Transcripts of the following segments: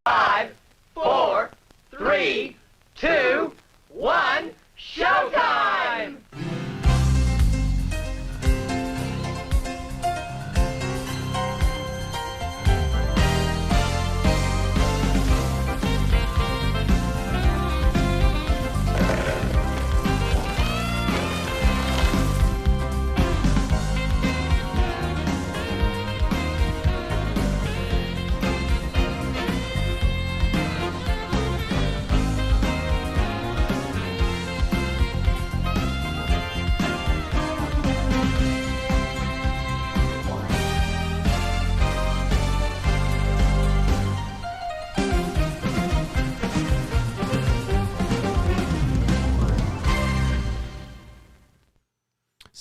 5, 4, 3, 2, 1, showtime!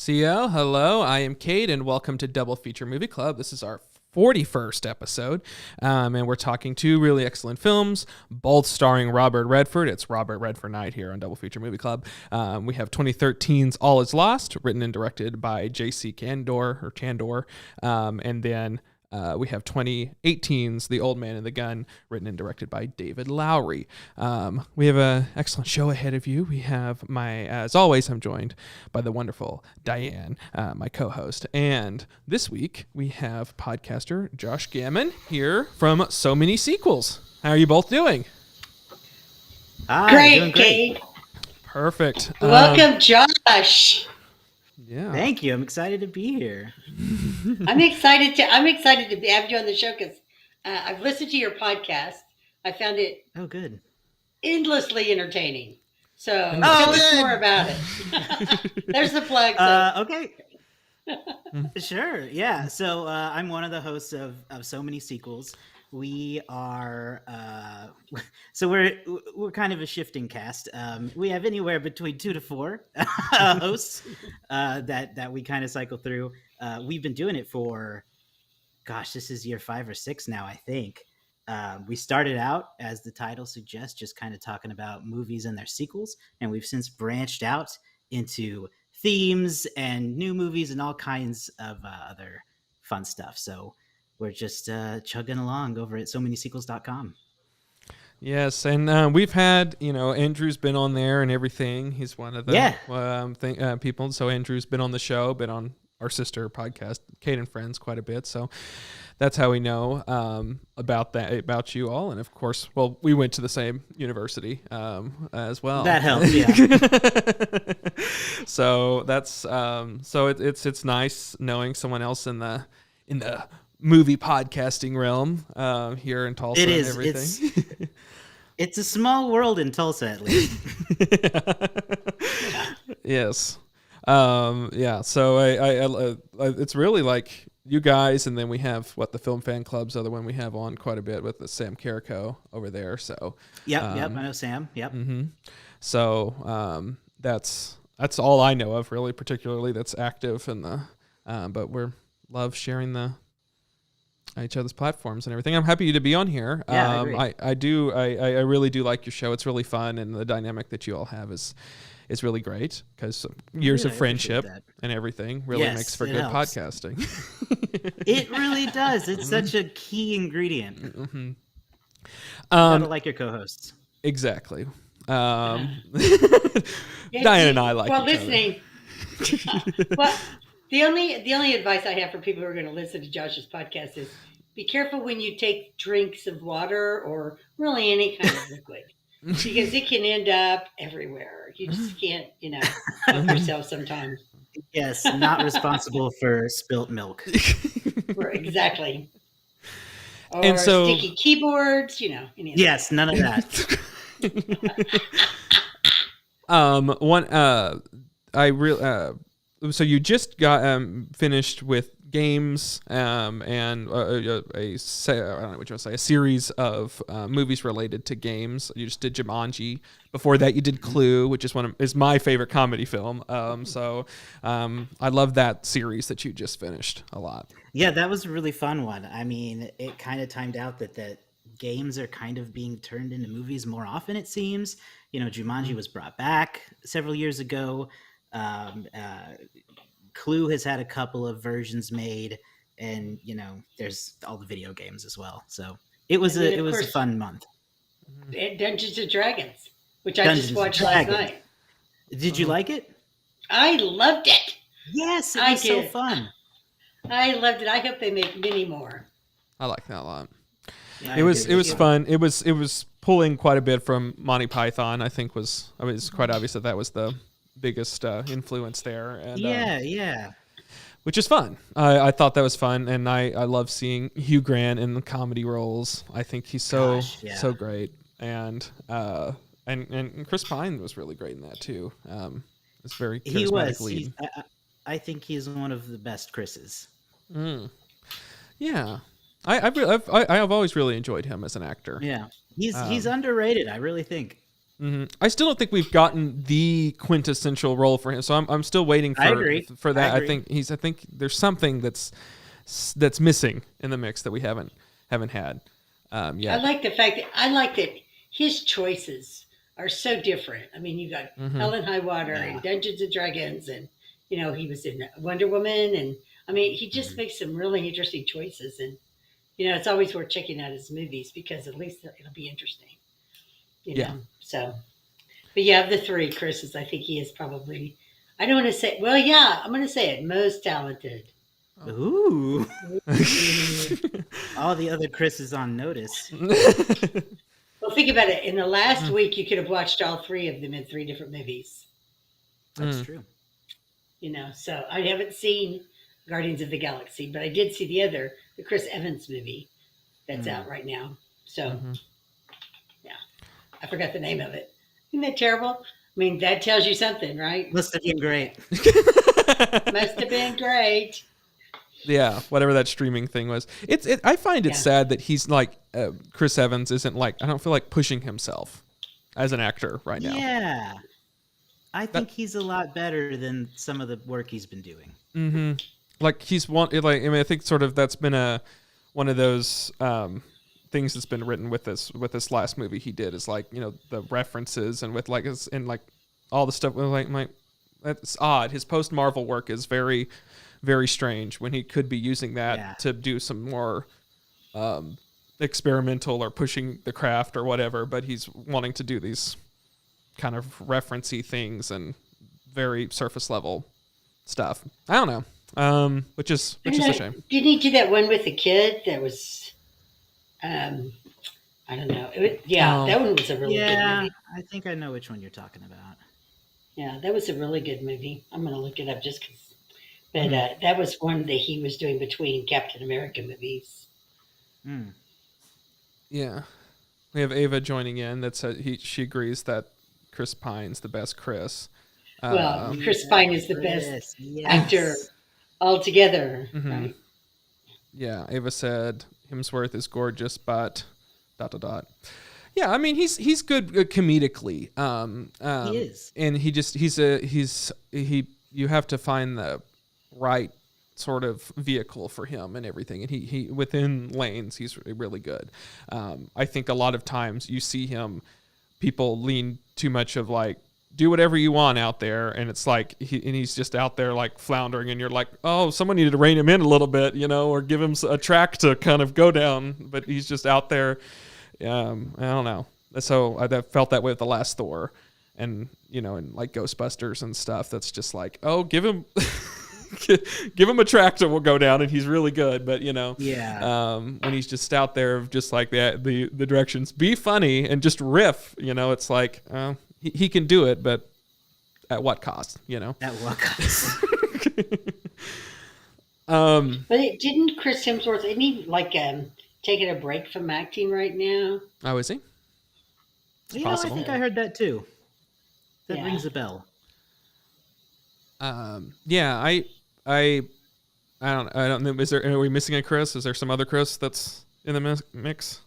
CO, hello, I am Cade, and welcome to Double Feature Movie Club. This is our 41st episode, and we're talking two really excellent films, both starring Robert Redford. It's Robert Redford night here on Double Feature Movie Club. We have 2013's All Is Lost, written and directed by J.C. Chandor, and then we have 2018's The Old Man and the Gun, written and directed by David Lowery. We have an excellent show ahead of you. We have as always, I'm joined by the wonderful Diane, my co-host. And this week, we have podcaster Josh Gammon here from So Many Sequels. How are you both doing? Hi, great, Kate. Perfect. Welcome, Josh. Yeah. Thank you. I'm excited to be here. I'm excited to have you on the show because I've listened to your podcast. I found it good, endlessly entertaining. So Oh, tell us good. more about it. There's the plug. Okay. Sure. Yeah. So I'm one of the hosts of So Many Sequels. We are so we're kind of a shifting cast. We have anywhere between 2 to 4 hosts that we kind of cycle through. We've been doing it for, this is year 5 or 6 now, I think. We started out, as the title suggests, just kind of talking about movies and their sequels, and we've since branched out into themes and new movies and all kinds of other fun stuff. So we're just chugging along over at SoManySequels.com. Yes, and we've had, Andrew's been on there and everything. He's one of the people. So Andrew's been on the show, been on our sister podcast, Cade and Friends, quite a bit. So that's how we know about you all. And of course, we went to the same university as well. That helps, yeah. So that's it's nice knowing someone else in the movie podcasting realm here in Tulsa. It is. And everything. It's a small world in Tulsa, at least. Yes. Yeah. So I it's really like you guys, and then we have the Film Fan Club's other one we have on quite a bit with the Sam Carrico over there. So Yep. I know Sam. Yep. Mm-hmm. So that's all I know of, really, particularly that's active in the. But love sharing each other's platforms and everything. I'm happy to be on here. Yeah, I really do like your show. It's really fun, and the dynamic that you all have is really great because years of friendship and everything really makes for good helps. Podcasting. It really does. It's such a key ingredient. Mm-hmm. Gotta like your co-hosts. Exactly. Diane and I like listening. Well, the only advice I have for people who are going to listen to Josh's podcast is be careful when you take drinks of water or really any kind of liquid because it can end up everywhere. You just can't, help yourself sometimes. Yes, not responsible for spilt milk. Exactly. Or and so, sticky keyboards, Yes, none of that. So you just got finished with games and a series of movies related to games. You just did Jumanji. Before that, you did Clue, which is my favorite comedy film. So I love that series that you just finished a lot. Yeah, that was a really fun one. I mean, it kind of timed out that games are kind of being turned into movies more often, it seems. Jumanji was brought back several years ago. Clue has had a couple of versions made, and there's all the video games as well. So It was And then, a of course, fun month. Dungeons and Dragons, which I Dungeons just and watched last Dragons. night. Did you like it? I loved it. Yes, it I was so did. fun. I loved it. I hope they make many more. I like that a lot. Yeah, It was did. fun. It was pulling quite a bit from Monty Python. I think it's quite obvious that was the biggest influence there. And, Yeah. which is fun. I thought that was fun, and I love seeing Hugh Grant in the comedy roles. I think he's so great, and Chris Pine was really great in that too. It's very charismatic He was. lead. I think he's one of the best Chris's. Yeah, I've always really enjoyed him as an actor. Yeah, he's underrated. I really think. Mm-hmm. I still don't think we've gotten the quintessential role for him, so I'm still waiting for that. I think there's something that's missing in the mix that we haven't had yet. I like the fact that his choices are so different. I mean, you got Hell and High Water and Dungeons and Dragons, and he was in Wonder Woman, and I mean, he just makes some really interesting choices, and it's always worth checking out his movies because at least it'll be interesting. You know? So, but yeah, of the three Chris's, I think he is probably, I don't want to say, well, yeah, I'm going to say it, most talented. Ooh. All the other Chris's on notice. Well, think about it. In the last week, you could have watched all three of them in 3 different movies. That's true. So I haven't seen Guardians of the Galaxy, but I did see the Chris Evans movie that's out right now. So, I forgot the name of it. Isn't that terrible? I mean, that tells you something, right? Must have been great. Must have been great. Yeah, whatever that streaming thing was. I find it sad that he's like Chris Evans isn't like, I don't feel like pushing himself as an actor right now. Yeah. I think he's a lot better than some of the work he's been doing. Mm-hmm. Like I think sort of that's been one of those things that's been written with this last movie he did is like, the references and with like all the stuff with like that's odd. His post Marvel work is very, very strange when he could be using that to do some more experimental or pushing the craft or whatever, but he's wanting to do these kind of referencey things and very surface level stuff. I don't know. Which is a shame. Didn't he do that one with the kid that was I don't know. That one was a really good movie. I think I know which one you're talking about. Yeah, that was a really good movie. I'm going to look it up just because. But that was one that he was doing between Captain America movies. Yeah. We have Ava joining in. She agrees that Chris Pine's the best Chris. Well, Chris Pine is the best actor altogether. Mm-hmm. Right? Yeah, Ava said Hemsworth is gorgeous, but ... Yeah, I mean he's good comedically. He is, and you have to find the right sort of vehicle for him and everything, and he within lanes he's really good. I think a lot of times you see people lean too much of like, do whatever you want out there, and it's like he's just out there like floundering, and you're like, oh, someone needed to rein him in a little bit, or give him a track to kind of go down, but he's just out there. I don't know. So I felt that way with the last Thor, and and like Ghostbusters and stuff. That's just like, oh, give him a track that will go down, and he's really good. But when he's just out there, just like the directions, be funny and just riff. It's like he can do it, but at what cost? At what cost? But didn't Chris Hemsworth? Isn't he like taking a break from acting right now? Oh, is he? I think I heard that too. That rings a bell. Yeah, I don't know. Are we missing a Chris? Is there some other Chris that's in the mix?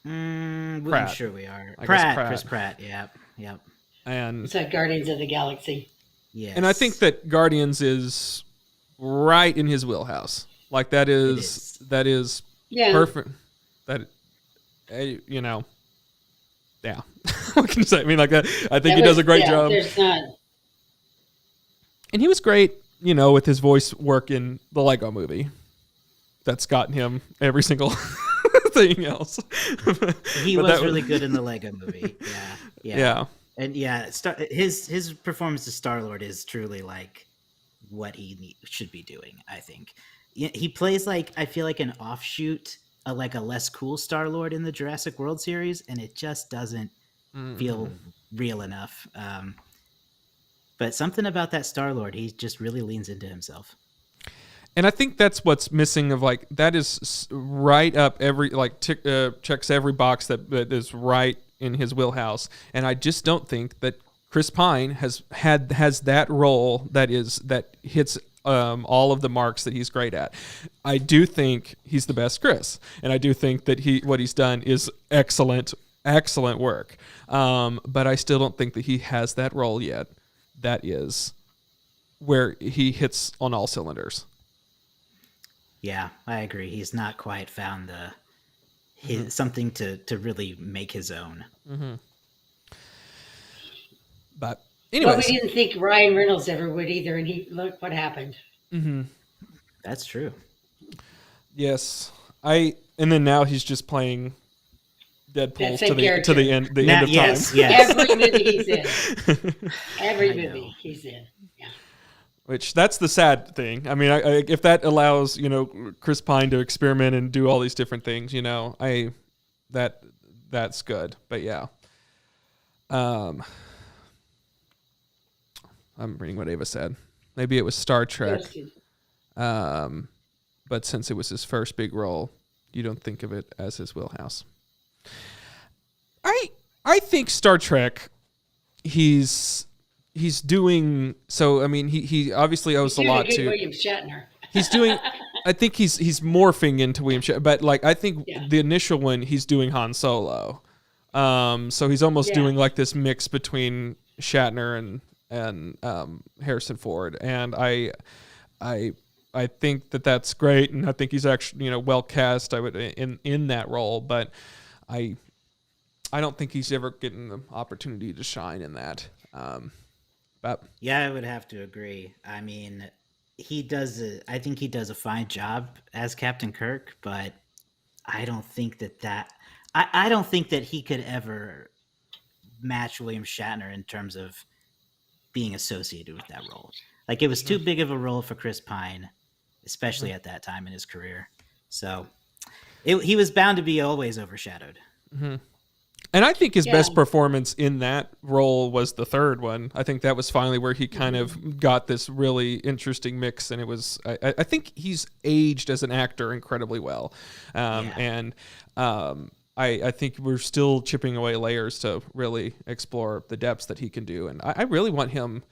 I'm sure we are. Chris Pratt. Yep. And it's like Guardians of the Galaxy. Yes. And I think that Guardians is right in his wheelhouse. Like that is perfect. That yeah. What can you say? I mean, like that. I think he does a great job. There's not. And he was great, with his voice work in the Lego Movie. That's gotten him every single everything else. He But was that really good in the Lego movie. Yeah. And his performance as Star-Lord is truly like what he should be doing, I think. He plays like, I feel like an offshoot, like a less cool Star-Lord in the Jurassic World series, and it just doesn't feel real enough. But something about that Star-Lord, he just really leans into himself. And I think that's what's missing of like, that is right up every, like checks every box that is right in his wheelhouse. And I just don't think that Chris Pine has that role that hits all of the marks that he's great at. I do think he's the best Chris. And I do think that what he's done is excellent work. But I still don't think that he has that role yet. That is where he hits on all cylinders. Yeah, I agree. He's not quite found something to really make his own. Mm-hmm. But anyways. Well, we didn't think Ryan Reynolds ever would either, and look what happened. Mm-hmm. That's true. Yes. And then now he's just playing Deadpool to the end of time. Yes. Every movie he's in. Every movie he's in. Yeah. Which that's the sad thing. I mean, if that allows, Chris Pine to experiment and do all these different things, that's good. But yeah. I'm reading what Ava said. Maybe it was Star Trek. But since it was his first big role, you don't think of it as his wheelhouse. I think Star Trek, he's doing so. I mean, he obviously owes a lot to William Shatner. He's doing. I think he's morphing into William Shatner, but like I think the initial one he's doing Han Solo. So he's almost doing like this mix between Shatner and Harrison Ford, and I think that that's great, and I think he's actually well cast. I would in that role, but I don't think he's ever getting the opportunity to shine in that. But yeah, I would have to agree. I mean, I think he does a fine job as Captain Kirk, but I don't think I don't think that he could ever match William Shatner in terms of being associated with that role. Like, it was too big of a role for Chris Pine, especially at that time in his career. So he was bound to be always overshadowed. Mm-hmm. And I think his best performance in that role was the third one. I think that was finally where he kind of got this really interesting mix, and it was. I think he's aged as an actor incredibly well, and I think we're still chipping away layers to really explore the depths that he can do, and I really want him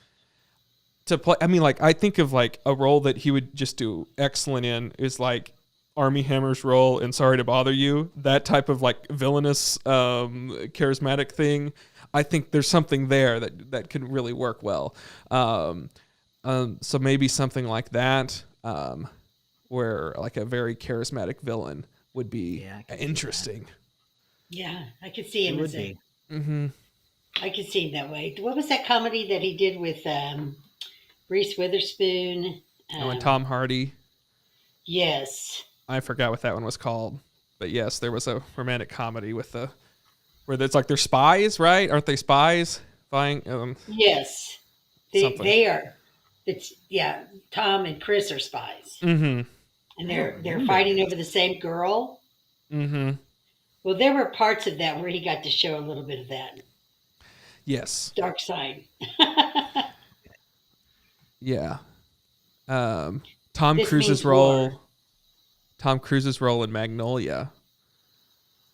to play. I mean, like, I think of like a role that he would just do excellent in is like Armie Hammer's role in Sorry to Bother You, that type of like villainous, charismatic thing. I think there's something there that can really work well. So maybe something like that, where like a very charismatic villain would be interesting. Yeah, I could see him as a. Mm-hmm. I could see him that way. What was that comedy that he did with Reese Witherspoon? And Tom Hardy. Yes. I forgot what that one was called, but yes, there was a romantic comedy with where it's like they're spies, right? Aren't they spies? Yes, they are. Tom and Chris are spies, and they're fighting over the same girl. Mm-hmm. Well, there were parts of that where he got to show a little bit of that. Yes. Dark side. Yeah. Tom Cruise's role in Magnolia.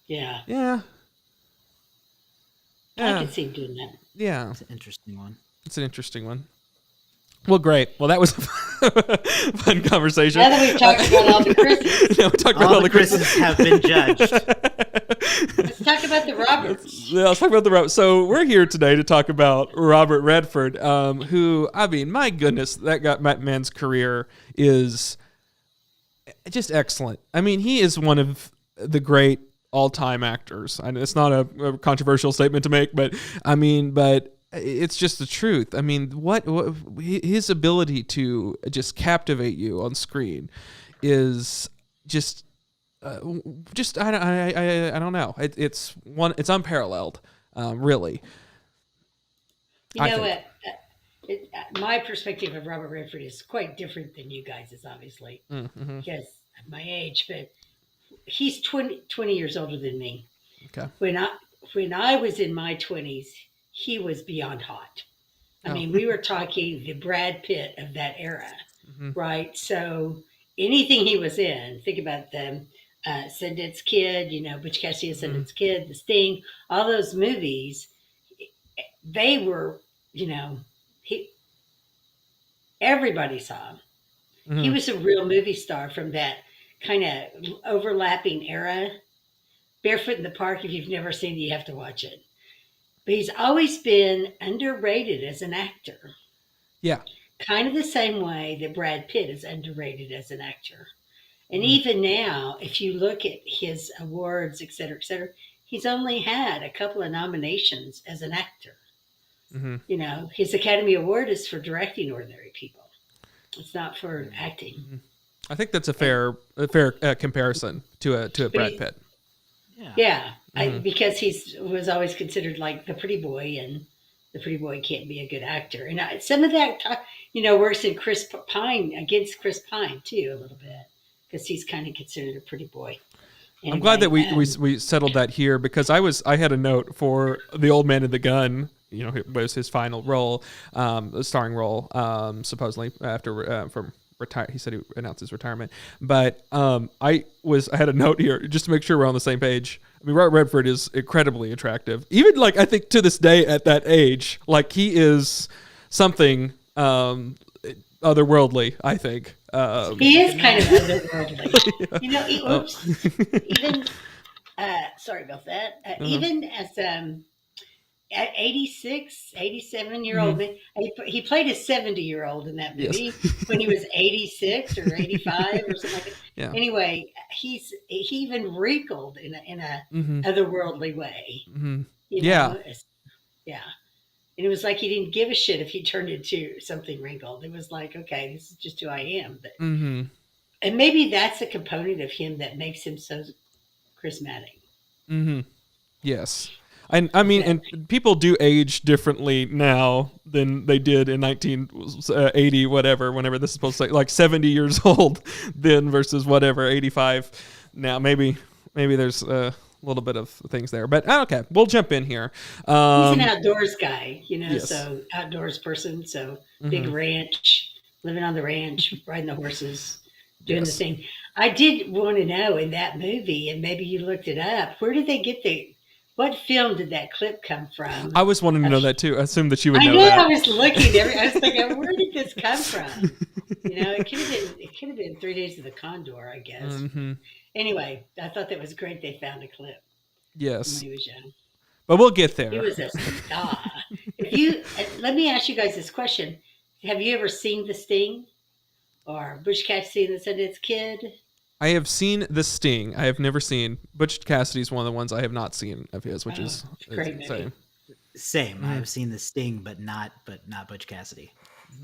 Yeah. Yeah. I could see him doing that. Yeah. It's an interesting one. Well, great. Well, that was a fun conversation. Now that we've talked about all the Chris's. Now we talked about all the Chris's have been judged. Let's talk about the Roberts. Let's talk about the Roberts. So we're here today to talk about Robert Redford, who, I mean, my goodness, that man's career is just excellent. I mean, he is one of the great all-time actors. I know it's not a controversial statement to make, but it's just the truth. I mean, what his ability to just captivate you on screen is just just I don't know. It's unparalleled, really. You know what? My perspective of Robert Redford is quite different than you guys', obviously, because of my age. But he's 20 years older than me. Okay. When I was in my 20s, he was beyond hot. I mean, we were talking the Brad Pitt of that era, right? So anything he was in, think about them, Sundance Kid, Butch Cassidy and Sundance Kid, The Sting, all those movies, they were, everybody saw him. He was a real movie star from that kind of overlapping era. Barefoot in the Park, if you've never seen it, you have to watch it. But he's always been underrated as an actor. Yeah. Kind of the same way that Brad Pitt is underrated as an actor. And even now, if you look at his awards, et cetera, he's only had a couple of nominations as an actor. His Academy Award is for directing Ordinary People. It's not for acting. I think that's a fair comparison to a Brad Pitt. Yeah. Because he was always considered like the pretty boy, and the pretty boy can't be a good actor. And some of that, works in Chris Pine, against Chris Pine too, a little bit, because he's kind of considered a pretty boy. Anyway, I'm glad that we settled that here, because I had a note for The Old Man and the Gun. It was his final role, starring role, supposedly after from retire. He said he announced his retirement, but I had a note here just to make sure we're on the same page. I mean, Robert Redford is incredibly attractive, even I think to this day at that age, he is something otherworldly. I think he is kind of otherworldly. Even sorry about that. Even as 86, 87-year-old man. He played a 70-year-old in that movie when he was 86 or 85 or something like that. Yeah. Anyway, he even wrinkled in a otherworldly way. Yeah. And it was like he didn't give a shit if he turned into something wrinkled. It was like, okay, this is just who I am. But, and maybe that's a component of him that makes him so charismatic. Yes. And I mean, and people do age differently now than they did in 1980, whenever this is supposed to say, 70 years old then versus 85 now. Maybe there's a little bit of things there, but okay, we'll jump in here. He's an outdoors guy, Yes. So outdoors person. So big ranch, living on the ranch, riding the horses, doing the thing. I did want to know in that movie, and maybe you looked it up, where did they get what film did that clip come from? I was wanting to know that too. I assumed that you would know that. I was looking. I was thinking, where did this come from? It could have been 3 Days of the Condor, I guess. Anyway, I thought that was great. They found a clip. Yes, when he was young. But we'll get there. He was a star. Let me ask you guys this question: have you ever seen The Sting or Butch Cassidy and the Sundance Kid? I have seen The Sting. I have never seen Butch Cassidy's one of the ones I have not seen of his, which is great movie. Same. I've seen The Sting, but not Butch Cassidy.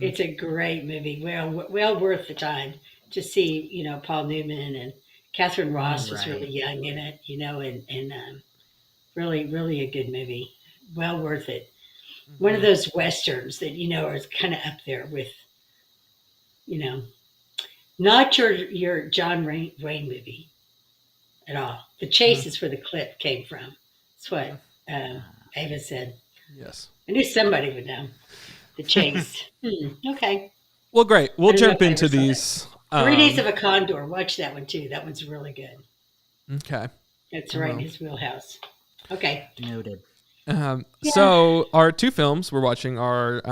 It's a great movie. Well worth the time to see. Paul Newman and Catherine Ross was really young in it. And really, really a good movie. Well worth it. One of those westerns that is kind of up there with, not your John Wayne movie at all. The Chase is where the clip came from. That's what Ava said. Yes. I knew somebody would know. The Chase. Okay. Well, great. We'll jump into these. 3 Days of a Condor. Watch that one too. That one's really good. Okay. That's right in his wheelhouse. Okay. Noted. So our two films we're watching are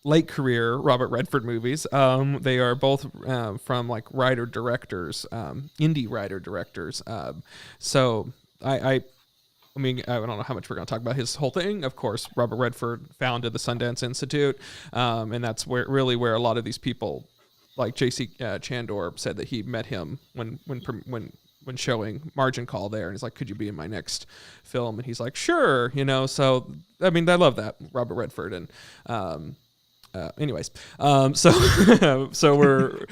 late career Robert Redford movies. They are both from writer-directors, indie writer-directors. So I mean, I don't know how much we're going to talk about his whole thing. Of course, Robert Redford founded the Sundance Institute, and that's where a lot of these people, like J.C. Chandor, said that he met him when showing Margin Call there, and he's like, could you be in my next film? And he's like, sure, so I mean, I love that, Robert Redford. And anyways, so so we're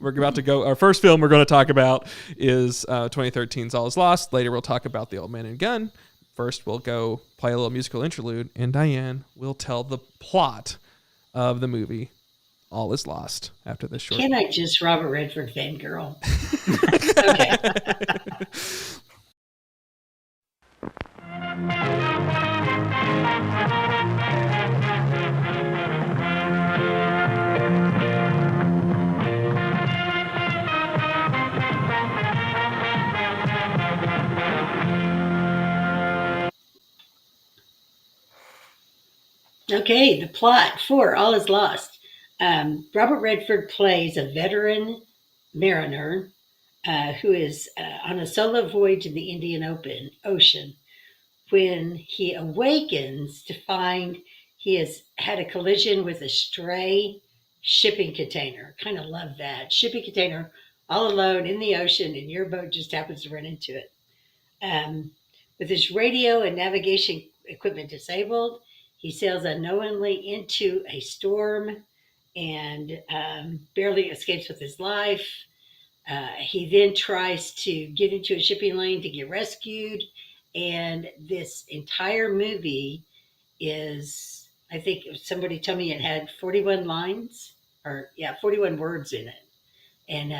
about to go. Our first film we're going to talk about is 2013's All Is Lost. Later we'll talk about The Old Man and Gun. First we'll go play a little musical interlude, and Diane will tell the plot of the movie All Is Lost after this short. Can I just Robert Redford fangirl? Okay. Okay, the plot for All Is Lost. Robert Redford plays a veteran mariner who is on a solo voyage in the Indian Ocean when he awakens to find he has had a collision with a stray shipping container. Kind of love that. Shipping container all alone in the ocean, and your boat just happens to run into it. With his radio and navigation equipment disabled, he sails unknowingly into a storm and barely escapes with his life. He then tries to get into a shipping lane to get rescued. And this entire movie is, I think somebody told me it had 41 lines, 41 words in it. And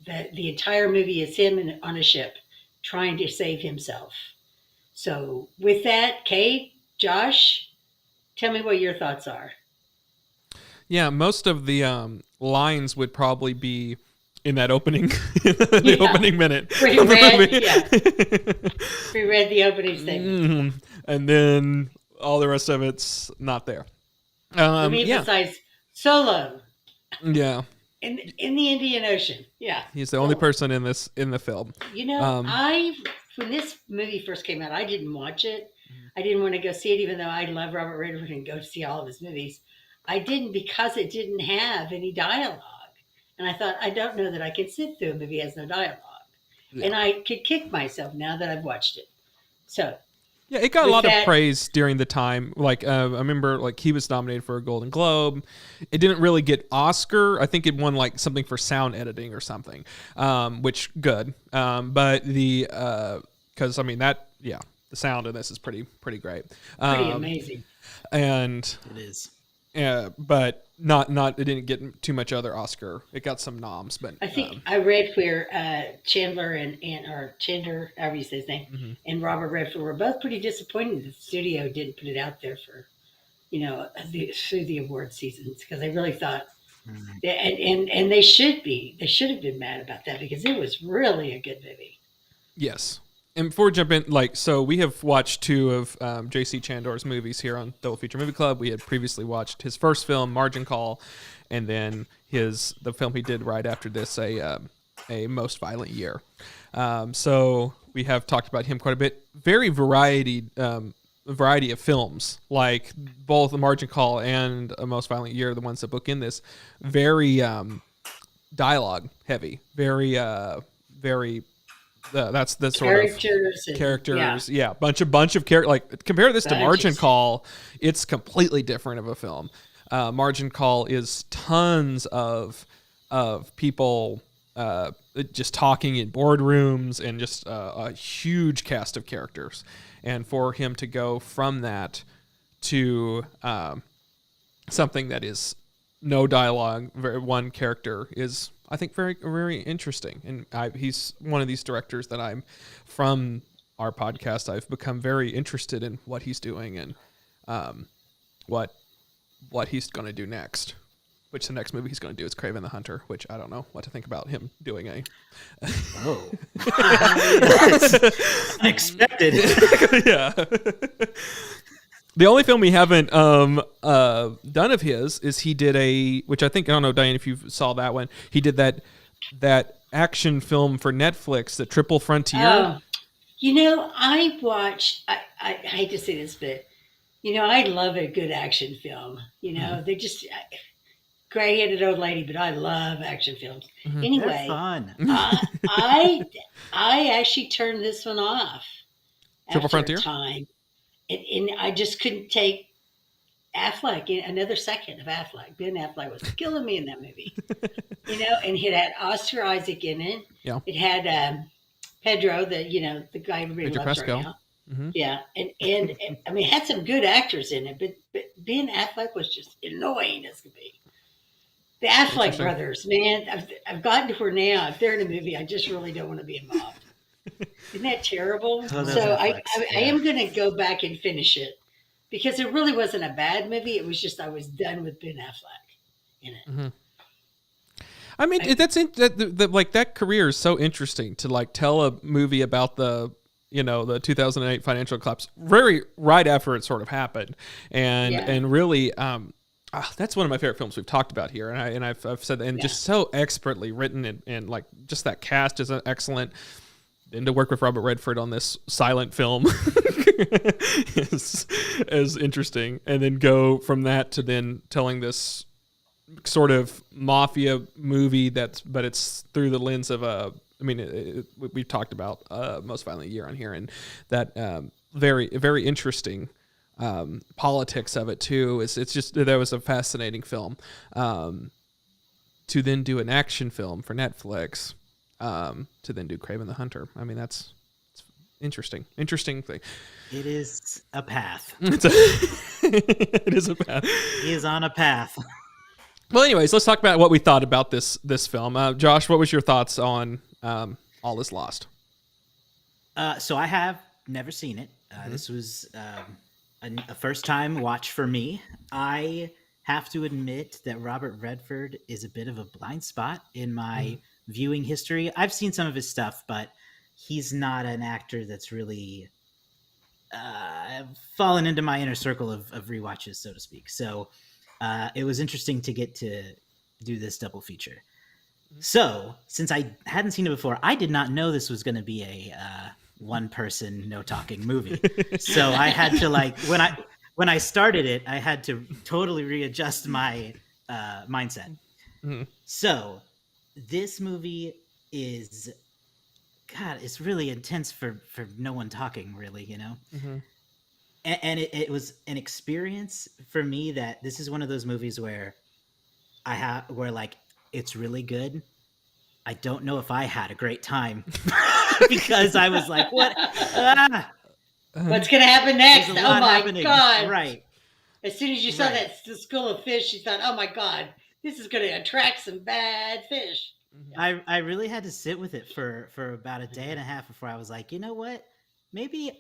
the entire movie is him on a ship trying to save himself. So with that, Cade, Josh, tell me what your thoughts are. Yeah, most of the lines would probably be in that opening, opening minute. We read the opening statement. And then all the rest of it's not there. Let me emphasize solo. Yeah. In the Indian Ocean. Yeah. He's the only person in the film. You know, when this movie first came out, I didn't watch it. I didn't want to go see it, even though I love Robert Redford and go see all of his movies. I didn't because it didn't have any dialogue. And I thought, I don't know that I could sit through a movie that has no dialogue. Yeah. And I could kick myself now that I've watched it. So, yeah, it got a lot of praise during the time. Like, I remember, like, he was nominated for a Golden Globe. It didn't really get Oscar. I think it won, like, something for sound editing or something, which, good. But because, I mean, the sound in this is pretty great. Pretty amazing. And it is. But not it didn't get too much other Oscar. It got some noms, but I think I read where Chandler or Chandler, however you say his name, and Robert Redford were both pretty disappointed that the studio didn't put it out there for, through the award seasons, because they really thought, and they should have been mad about that because it was really a good movie. Yes. And before we jump in, so we have watched two of J.C. Chandor's movies here on Double Feature Movie Club. We had previously watched his first film, Margin Call, and then the film he did right after this, a Most Violent Year. So we have talked about him quite a bit. Very variety of films, like both the Margin Call and a Most Violent Year, the ones that book in this. Very dialogue heavy. Very. That's the sort of characters. Yeah, bunch of characters. Like, compare this to Margin Call, it's completely different of a film. Margin Call is tons of people just talking in boardrooms and just a huge cast of characters. And for him to go from that to something that is no dialogue, one character, is, I think, very, very interesting. And he's one of these directors that I'm, from our podcast, I've become very interested in what he's doing and what he's going to do next. Which the next movie he's going to do is Kraven the Hunter, which I don't know what to think about him doing Unexpected. Yeah. The only film we haven't done of his is he did which I think, I don't know, Diane, if you saw that one, he did that action film for Netflix, The Triple Frontier. I hate to say this, but, I love a good action film. They just, gray-headed old lady, but I love action films. Mm-hmm. Anyway, they're fun. I actually turned this one off. Triple Frontier? Time. And I just couldn't take Affleck, another second of Affleck. Ben Affleck was killing me in that movie. And it had Oscar Isaac in it. Yeah. It had Pedro, the guy everybody Pedro loves Pascal. right now. Mm-hmm. Yeah, and I mean, it had some good actors in it, but Ben Affleck was just annoying as could be. The Affleck brothers, man, I've gotten to where now, if they're in a movie, I just really don't want to be involved. Isn't that terrible? So I am going to go back and finish it because it really wasn't a bad movie. It was just I was done with Ben Affleck in it. Mm-hmm. I mean, that career is so interesting to like tell a movie about the 2008 financial collapse very right after it sort of happened, and really, that's one of my favorite films we've talked about here, and I've said that, and just so expertly written, and like just that cast is excellent. And to work with Robert Redford on this silent film is interesting, and then go from that to then telling this sort of mafia movie but it's through the lens of we've talked about Most Violent Year on here, and that very, very interesting politics of it too. It's just that was a fascinating film. To then do an action film for Netflix, to then do Kraven the Hunter. I mean, it's interesting thing. It is a path. It is a path. He is on a path. Well, anyways, let's talk about what we thought about this film. Josh, what was your thoughts on All Is Lost? So I have never seen it. This was a first-time watch for me. I have to admit that Robert Redford is a bit of a blind spot in my viewing history. I've seen some of his stuff, but he's not an actor that's really fallen into my inner circle of rewatches, so to speak. So it was interesting to get to do this double feature. So since I hadn't seen it before, I did not know this was going to be a one-person, no-talking movie. So I had to when I started it, I had to totally readjust my mindset. Mm-hmm. So this movie is, God, it's really intense for no one talking, really, Mm-hmm. And it was an experience for me that this is one of those movies where it's really good. I don't know if I had a great time because I was like, what? What's going to happen next? Oh my happening. God. Right. As soon as you saw the school of fish, you thought, oh my God, this is going to attract some bad fish. I really had to sit with it for about a day and a half before I was like, you know what? Maybe,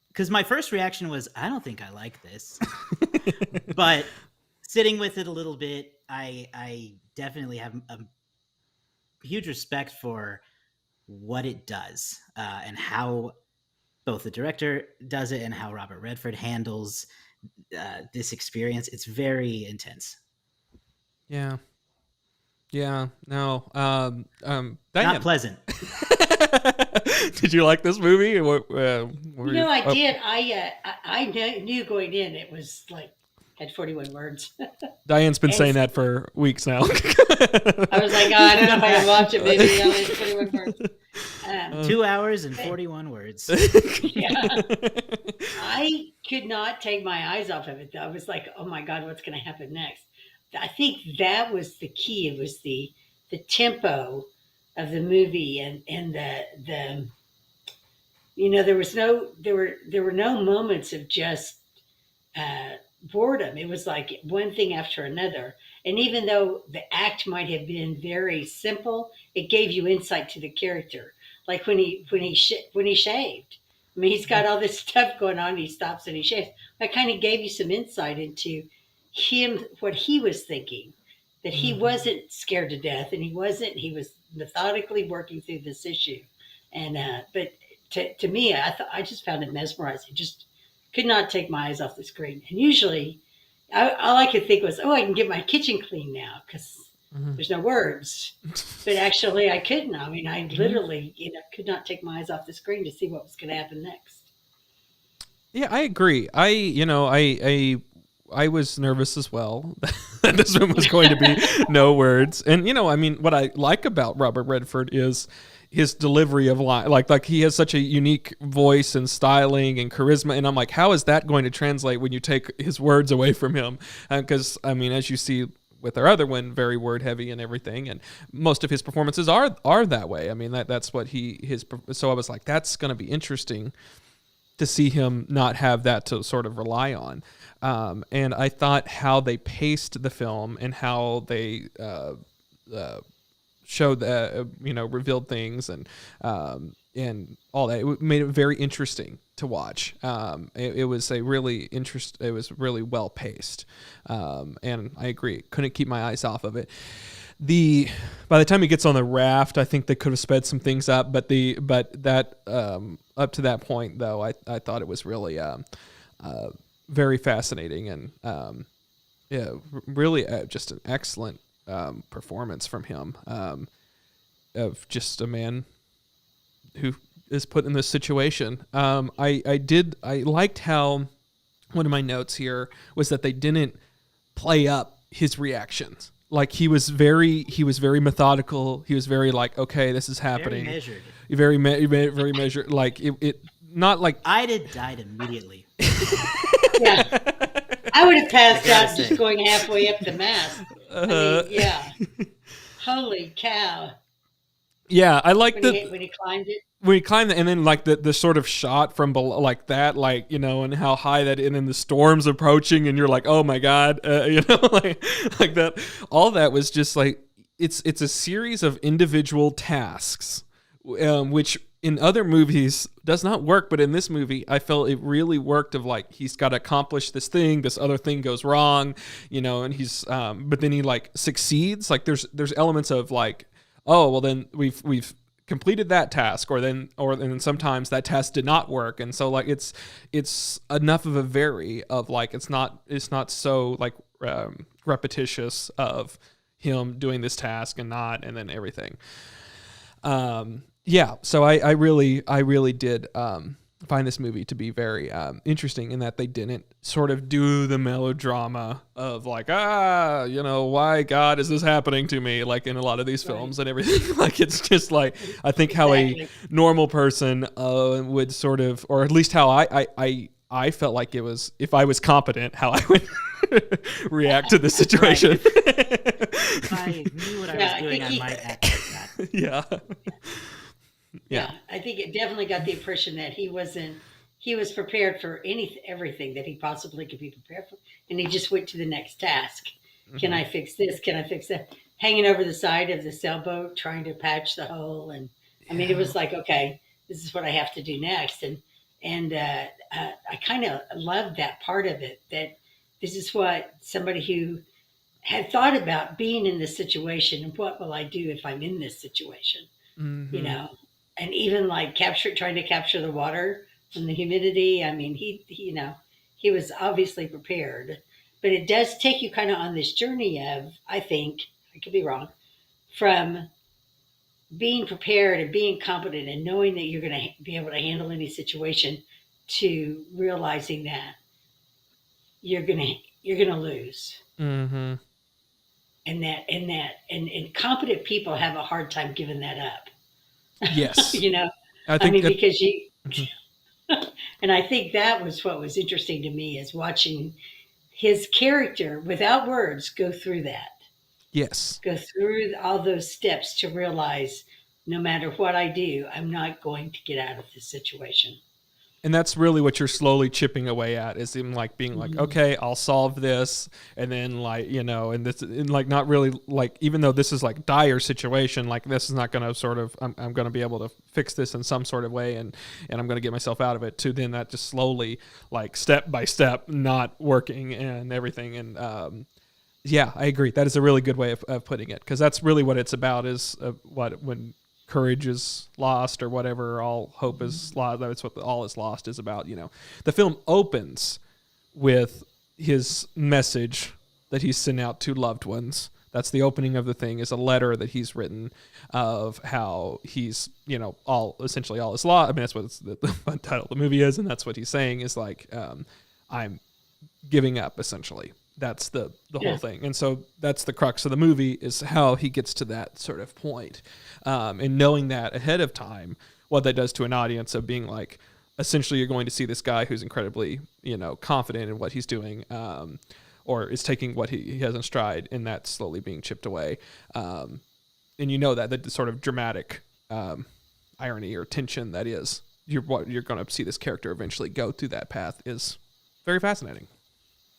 because my first reaction was, I don't think I like this. But sitting with it a little bit, I definitely have a huge respect for what it does and how both the director does it and how Robert Redford handles this experience. It's very intense. Yeah. No. Diane. Not pleasant. Did you like this movie? I did. I knew going in it was had 41 words. Diane's been saying that for weeks now. I was like, I don't know if I can watch it. Maybe I only 41 words. 2 hours and 41 words. Yeah. I could not take my eyes off of it, though. I was like, oh my God, what's going to happen next? I think that was the key. It was the tempo of the movie and the there were no moments of just boredom. It was like one thing after another. And even though the act might have been very simple, it gave you insight to the character. Like when he shaved. I mean, he's got all this stuff going on. He stops and he shaves. I kind of gave you some insight into him, what he was thinking, that he wasn't scared to death, and he was methodically working through this issue. And but to me, I just found it mesmerizing. Just could not take my eyes off the screen. And usually all I could think was, I can get my kitchen clean now because there's no words. But actually I couldn't. I mean, I literally could not take my eyes off the screen to see what was going to happen next. Yeah, I agree. I was nervous as well that this one was going to be no words. And, I mean, what I like about Robert Redford is his delivery of line, like he has such a unique voice and styling and charisma, and I'm like, how is that going to translate when you take his words away from him? Because I mean, as you see with our other one, very word heavy and everything, and most of his performances are that way. I mean, that's what so I was like, that's going to be interesting to see him not have that to sort of rely on. And I thought how they paced the film and how they showed that, revealed things and all that, it made it very interesting to watch. It was really well paced. And I agree, couldn't keep my eyes off of it. By the time he gets on the raft, I think they could have sped some things up, but that up to that point though, I thought it was really very fascinating and really just an excellent performance from him, of just a man who is put in this situation. I liked how one of my notes here was that they didn't play up his reactions. Like he was very methodical. He was very like, okay, this is happening. Very measured. Very measured. Like it not like I'd have died immediately. Yeah, I would have passed out just going halfway up the mast. I mean, yeah. Holy cow! Yeah, I like when he climbed it. When he climbed it, and then like the sort of shot from below, like that, like and how high that, and then the storm's approaching, and you're like, oh my god, like that. All that was just like it's a series of individual tasks, which in other movies does not work, but in this movie, I felt it really worked. Of like he's got to accomplish this thing, this other thing goes wrong, and he's but then he like succeeds. Like there's elements of like, oh well, then we've completed that task, or then sometimes that task did not work, and so like it's enough of a vary of like it's not so like repetitious of him doing this task and then everything. Yeah, so I really did find this movie to be very interesting in that they didn't sort of do the melodrama of like, why God is this happening to me, like in a lot of these films and everything. Like it's just like, I think how a normal person would sort of, or at least how I felt like it was, if I was competent, how I would react to the situation. If I knew what I was doing, I might act like that. Yeah. Yeah, I think it definitely got the impression that he was prepared for everything that he possibly could be prepared for. And he just went to the next task. Mm-hmm. Can I fix this? Can I fix that? Hanging over the side of the sailboat, trying to patch the hole. And I mean, it was like, okay, this is what I have to do next. And I kind of loved that part of it, that this is what somebody who had thought about being in this situation and what will I do if I'm in this situation, and even like trying to capture the water from the humidity. I mean, he was obviously prepared, but it does take you kind of on this journey of, I think, I could be wrong, from being prepared and being competent and knowing that you're going to be able to handle any situation to realizing that you're going to lose. Mm-hmm. And competent people have a hard time giving that up. Yes. Because you, and I think that was what was interesting to me, is watching his character without words go through that. Yes. Go through all those steps to realize no matter what I do, I'm not going to get out of this situation. And that's really what you're slowly chipping away at, is him like being like, okay, I'll solve this. And then like, and this, and like, not really like, even though this is like dire situation, like this is not going to sort of, I'm going to be able to fix this in some sort of way. And I'm going to get myself out of it, to then that just slowly, like step by step, not working and everything. And, yeah, I agree. That is a really good way of putting it. 'Cause that's really what it's about, is when courage is lost or whatever, all hope is lost. That's what all is lost is about. The film opens with his message that he's sent out to loved ones. That's the opening of the thing, is a letter that he's written of how he's, all is lost. I mean, that's what the title of the movie is. And that's what he's saying is like, I'm giving up, essentially. That's the Yeah. whole thing. And so that's the crux of the movie, is how he gets to that sort of point. And knowing that ahead of time, what that does to an audience of being like, essentially you're going to see this guy who's incredibly, confident in what he's doing, or is taking what he has in stride, and that's slowly being chipped away. And that the sort of dramatic irony or tension that is, you're going to see this character eventually go through that path is very fascinating.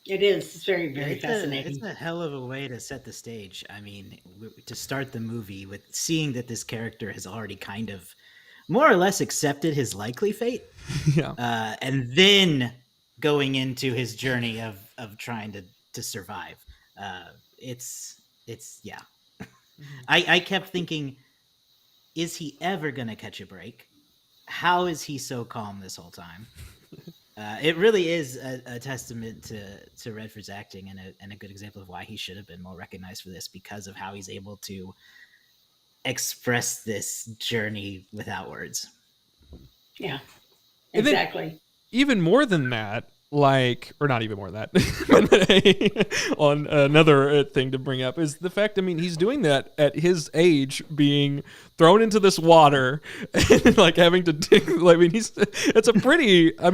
It is. It's very, very fascinating. It's a hell of a way to set the stage. I mean, to start the movie with seeing that this character has already kind of more or less accepted his likely fate. Yeah. And then going into his journey of trying to survive. It's yeah. I kept thinking, is he ever going to catch a break? How is he so calm this whole time? It really is a testament to Redford's acting, and a good example of why he should have been more recognized for this, because of how he's able to express this journey without words. Yeah, And exactly. Even more than that, or not even more than that, on another thing to bring up is the fact, he's doing that at his age, being thrown into this water and having to dig.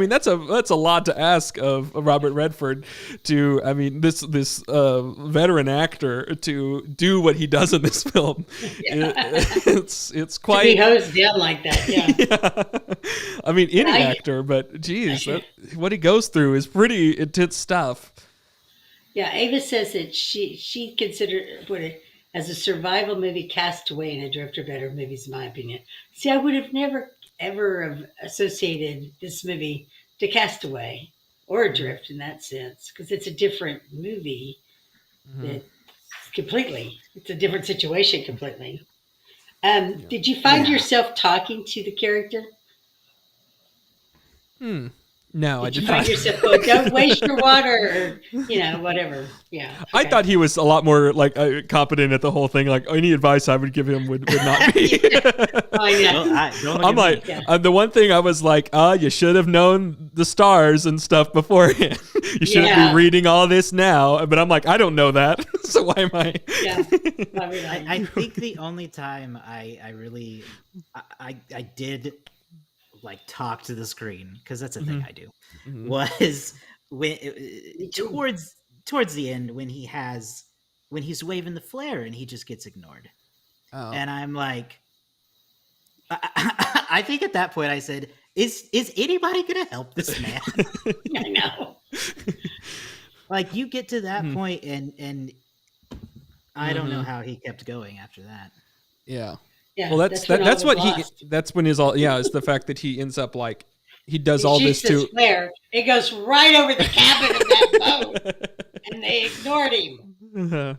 That's a lot to ask of Robert Redford to, this veteran actor to do what he does in this film. Yeah. It's quite. To be hosed down like that, yeah. Yeah. Any actor, but geez, what he goes through is pretty intense stuff. Yeah, Ava says that she considered it as a survival movie, Castaway and Adrift are better movies, in my opinion. See, I would have never, ever have associated this movie to Castaway or Adrift in that sense, because it's a different movie. Mm-hmm. It's a different situation completely. Did you find yourself talking to the character? No, I did did you not. find yourself going, don't waste your water, or, whatever. Yeah. Okay. I thought he was a lot more competent at the whole thing. Any advice I would give him would not be. Oh, yeah. Don't look at me. The one thing I was like, you should have known the stars and stuff beforehand. You shouldn't be reading all this now. But I'm like, I don't know that. So why am I? Yeah. I think the only time I really did talk to the screen, because that's a thing I do, was when towards the end, when he's waving the flare and he just gets ignored. And I'm like, I think at that point I said, is anybody gonna help this man? I know. You get to that point and I don't know how he kept going after that. Yeah. Yeah, well, that's when his it's the fact that he ends up he does all this too. Flare. It goes right over the cabin of that boat, and they ignored him.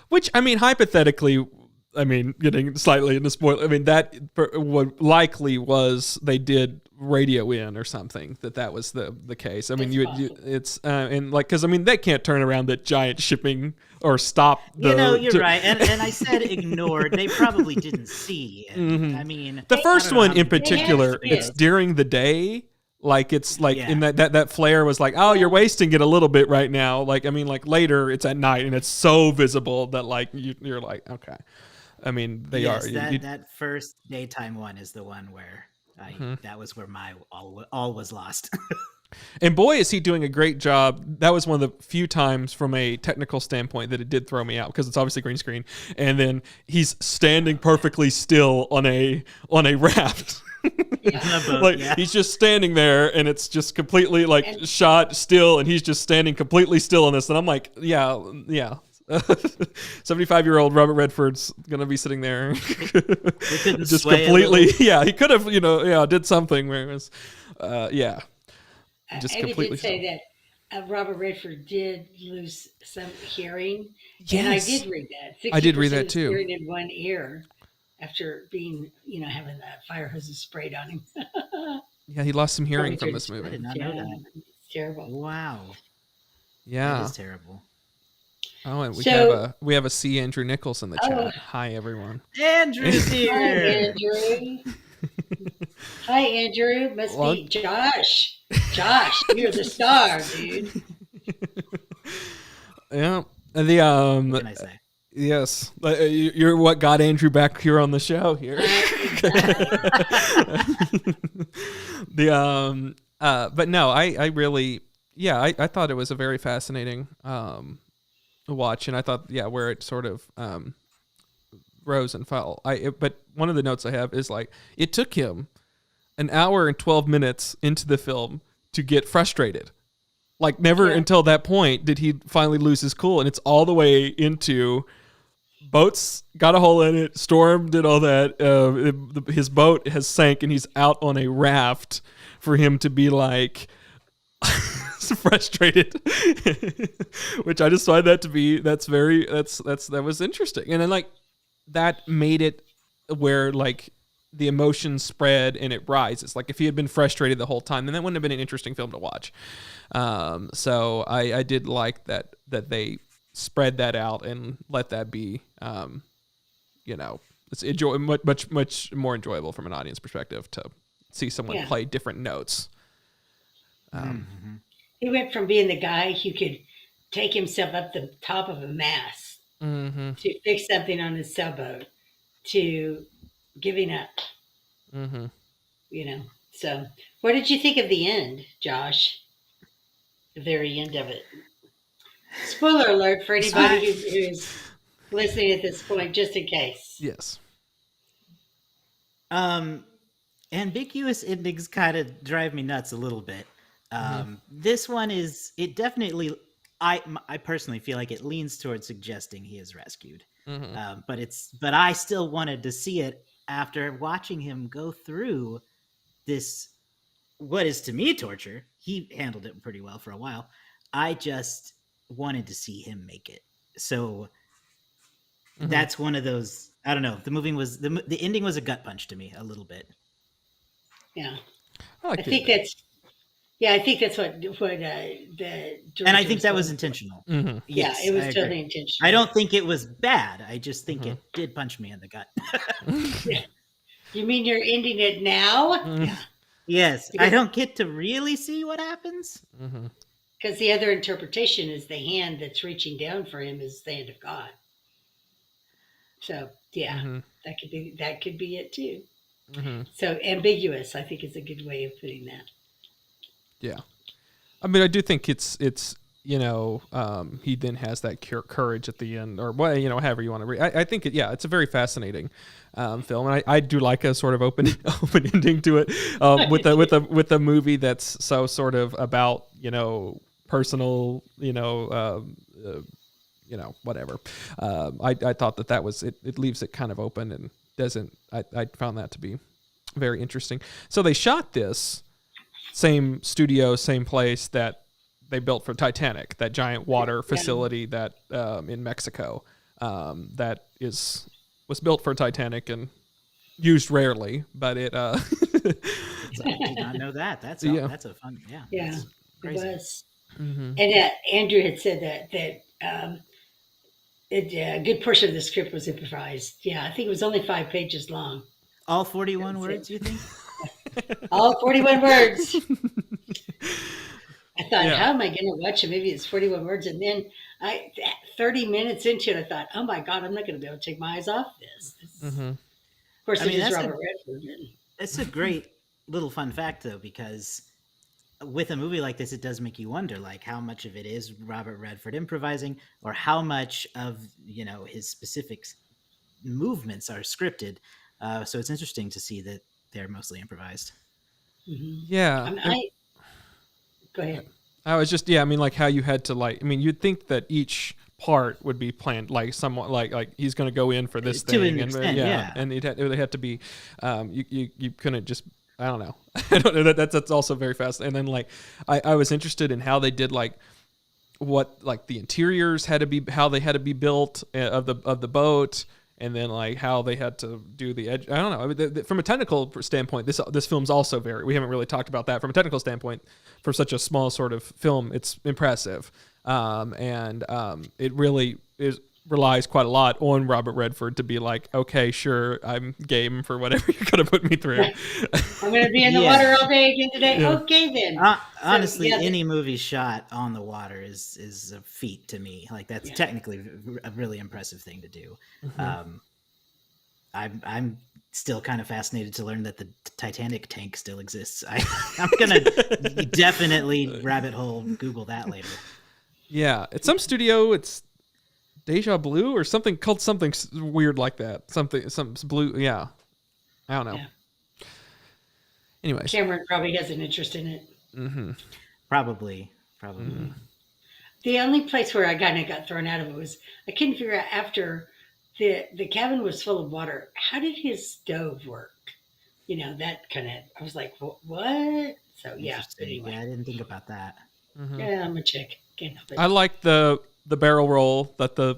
Which, hypothetically, getting slightly into spoil. That what likely was they did radio in or something that was the case. It's because they can't turn around that giant shipping or stop. You're right, and I said ignored. They probably didn't see it. The first one in particular, it's during the day. In that flare was oh, you're wasting it a little bit right now. Later it's at night and it's so visible that you're like, okay. They are. That first daytime one is the one where that was where my all was lost. And boy, is he doing a great job. That was one of the few times from a technical standpoint that it did throw me out, because it's obviously green screen. And then he's standing perfectly still on a raft. He's just standing there, and it's just completely shot still, and he's just standing completely still on this. And I'm like, yeah. 75-year-old Robert Redford's gonna be sitting there just completely. Yeah, he could have did something where it was just Amy completely did say that Robert Redford did lose some hearing. Yes. And I did read that. I did read that of too. Hearing in one ear after being having that fire hoses sprayed on him. Yeah, he lost some hearing from this movie. I did not know that. It's terrible. Wow. Yeah, that is terrible. Oh, and we have a C. Andrew Nichols in the chat. Hi, everyone. Andrew's here. Hi, Andrew. Hi, Andrew. Must be Josh. Josh, you're the star, dude. Yeah. And the What can I say? yes, you're what got Andrew back here on the show here. But no, I really, yeah, I thought it was a very fascinating watch, and I thought, yeah, where it sort of rose and fell. But one of the notes I have is like it took him an hour and 12 minutes into the film to get frustrated. Like never until that point did he finally lose his cool, and it's all the way into boats got a hole in it, storm did all that. His boat has sank, and he's out on a raft for him to be like frustrated, which I just find that to be that was interesting, and then like that made it where like the emotions spread and it rises. Like if he had been frustrated the whole time, then that wouldn't have been an interesting film to watch. So I did like that they spread that out and let that be, it's much more enjoyable from an audience perspective to see someone play different notes. He went from being the guy who could take himself up the top of a mast to fix something on his sailboat to giving up. So what did you think of the end, Josh? The very end of it. Spoiler alert for anybody who's listening at this point, just in case. Yes. Ambiguous endings kind of drive me nuts a little bit. This one it definitely, I personally feel like it leans towards suggesting he is rescued. But I still wanted to see it after watching him go through this, what is to me torture. He handled it pretty well for a while. I just wanted to see him make it. So that's one of those, I don't know. The movie was, the ending was a gut punch to me a little bit. Yeah. I think that's what the and I think that was intentional. Yes, it was totally intentional. I don't think it was bad. I just think it did punch me in the gut. You mean you're ending it now? Yeah. Yes, I don't get to really see what happens. Because the other interpretation is the hand that's reaching down for him is the hand of God. So that could be it too. So ambiguous, I think, is a good way of putting that. Yeah, I mean, I do think it's he then has that courage at the end, or however you want to read. I think it's a very fascinating film, and I do like a sort of open ending to it with a movie that's so sort of about personal whatever. I thought that was it leaves it kind of open and doesn't. I found that to be very interesting. So they shot this same studio, same place that they built for Titanic, that giant water facility that in Mexico that was built for Titanic and used rarely, but it. I did not know that. That's a fun. Yeah. It was. And Andrew had said that a good portion of the script was improvised. Yeah, I think it was only 5 pages long. All 41 words, you think? All 41 words. I thought, how am I going to watch a movie that's 41 words? And then 30 minutes into it, I thought, oh my God, I'm not going to be able to take my eyes off this. Of course, it is Robert Redford. It's a great little fun fact, though, because with a movie like this, it does make you wonder, like, how much of it is Robert Redford improvising, or how much of his specific movements are scripted. So it's interesting to see that they're mostly improvised. Yeah. Go ahead. I was just like how you had to you'd think that each part would be planned like somewhat like he's going to go in for this thing and and it had to be you couldn't just I don't know. I don't know that's also very fast. And then I was interested in how they did what the interiors had to be, how they had to be built of the boat, and then how they had to do the edge. I don't know. I mean, from a technical standpoint, this film's also we haven't really talked about that. From a technical standpoint, for such a small sort of film, it's impressive. And it really is relies quite a lot on Robert Redford to be like, okay, sure, I'm game for whatever you're gonna put me through. I'm going to be in the water all day again today. Yeah. Okay, then. Honestly, yeah, any movie shot on the water is a feat to me. Like that's technically a really impressive thing to do. I'm still kind of fascinated to learn that the Titanic tank still exists. I'm gonna definitely rabbit hole Google that later. Yeah, it's some studio. It's Deja Blue or something called something weird like that. Some blue. Yeah, I don't know. Yeah. Anyways, Cameron probably has an interest in it. Probably. The only place where I kind of got thrown out of it was I couldn't figure out after the cabin was full of water. How did his stove work? You know, that kind of. I was like, what? So yeah. Anyway. Yeah, I didn't think about that. Yeah, I'm a chick. Can't help it. I like the barrel roll that it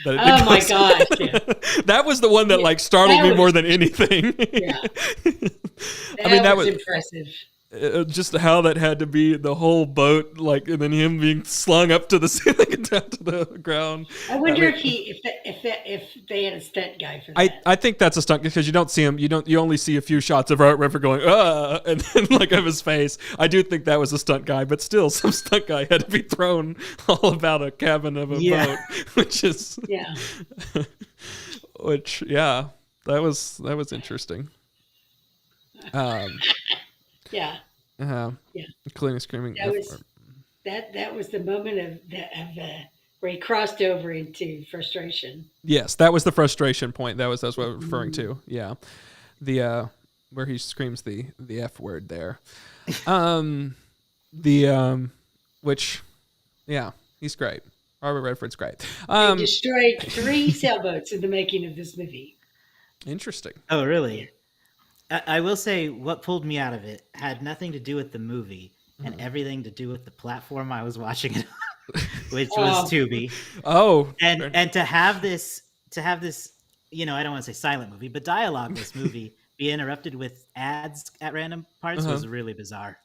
Oh my god! Yeah. That was the one that like startled me more than anything. Yeah, I mean that was impressive. Just how that had to be the whole boat, like, and then him being slung up to the ceiling and down to the ground. I wonder if they had a stunt guy for that. I think that's a stunt because you don't see him. You only see a few shots of Robert Redford going and then like of his face. I do think that was a stunt guy, but still, some stunt guy had to be thrown all about a cabin of a boat, which is that was interesting. Yeah. Including screaming. That was the moment of where he crossed over into frustration. Yes, that was the frustration point. That's what I was referring to. Yeah, the where he screams the F word there. Which, yeah, he's great. Robert Redford's great. They destroyed 3 sailboats in the making of this movie. Interesting. Oh, really? I will say what pulled me out of it had nothing to do with the movie and everything to do with the platform I was watching it on, which was Tubi. Oh, and to have this, you know, I don't want to say silent movie, but dialogue this movie be interrupted with ads at random parts was really bizarre.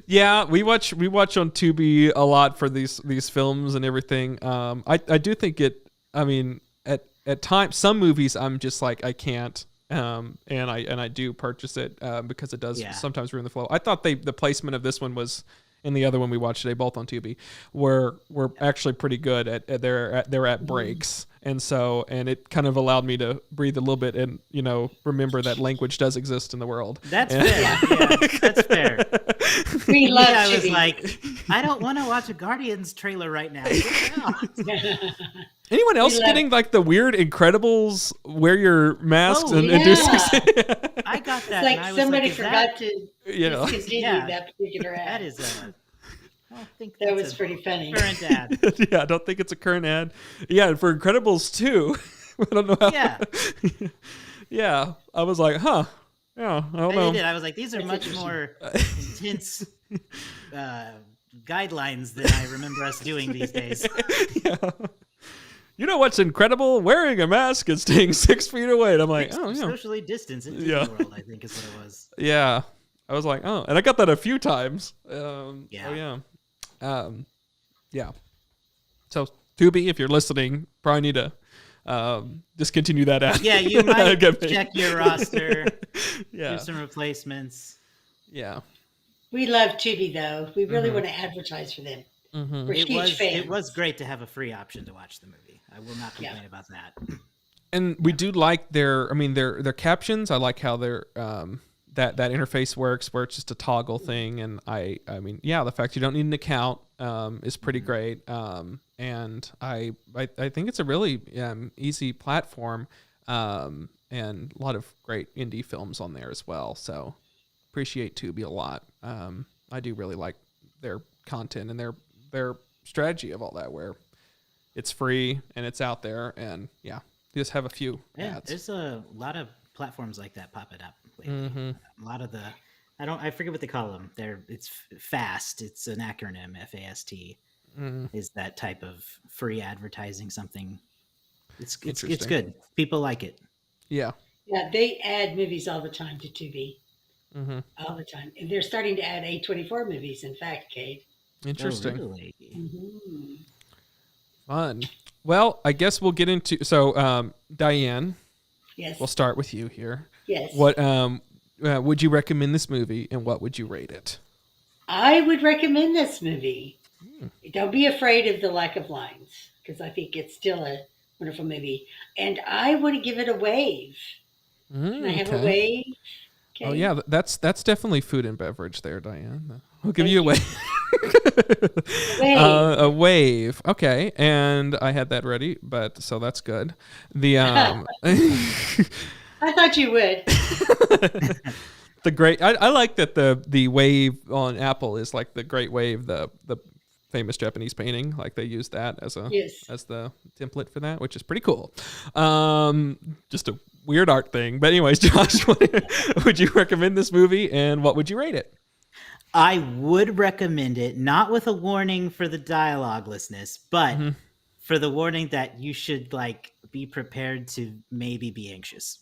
Yeah, we watch on Tubi a lot for these films and everything. I do think it. I mean, at times some movies I'm just like I can't. And I do purchase it because it does sometimes ruin the flow. I thought the placement of this one was, and the other one we watched today, both on Tubi, were actually pretty good they're at breaks, and it kind of allowed me to breathe a little bit and remember that language does exist in the world. That's fair. Yeah, that's fair. We love I Tubi. was like, I don't want to watch a Guardians trailer right now. Anyone else getting like the weird Incredibles wear your masks and do I got that. It's like somebody forgot to discontinue that particular ad. That is I don't think that was pretty funny. Current ad. Yeah, I don't think it's a current ad. Yeah, and for Incredibles 2, I don't know how. Yeah. Yeah, I was like, huh. Yeah, I don't know. I was like, these are much more intense guidelines than I remember us doing these days. Yeah. You know what's incredible? Wearing a mask and staying 6 feet away. And I'm like, socially distanced in Disney World, I think is what it was. Yeah. I was like, oh. And I got that a few times. Yeah. So, Tubi, if you're listening, probably need to discontinue that ad. Yeah, you might check your roster. Do some replacements. Yeah. We love Tubi, though. We really want to advertise for them. We're huge fans. It was great to have a free option to watch the movie. I will not complain about that. And we do like their captions. I like how their that interface works, where it's just a toggle thing. And I mean, the fact you don't need an account is pretty great. And I think it's a really easy platform, and a lot of great indie films on there as well. So appreciate Tubi a lot. I do really like their content and their strategy of all that, where it's free and it's out there, and you just have a few ads. There's a lot of platforms like that popping up lately. A lot of I forget what they call them. It's FAST. It's an acronym, FAST. Is that type of free advertising something? It's good. People like it. Yeah. Yeah, they add movies all the time to Tubi. All the time. And they're starting to add A24 movies, in fact, Cade. Interesting. Oh, really? Fun. Well, I guess we'll get into Diane. Yes. We'll start with you here. Yes. What would you recommend this movie, and what would you rate it? I would recommend this movie. Don't be afraid of the lack of lines, because I think it's still a wonderful movie. And I want to give it a wave. Can I have a wave? Okay. Oh yeah, that's definitely food and beverage there, Diane. We'll give you a wave. A wave. Okay, and I had that ready, but so that's good. The I thought you would. The great. I like that the wave on Apple is like the Great Wave, the famous Japanese painting. Like they use that as the template for that, which is pretty cool. Just a weird art thing. But anyways, Josh, would you recommend this movie, and what would you rate it? I would recommend it, not with a warning for the dialoguelessness, but for the warning that you should be prepared to maybe be anxious.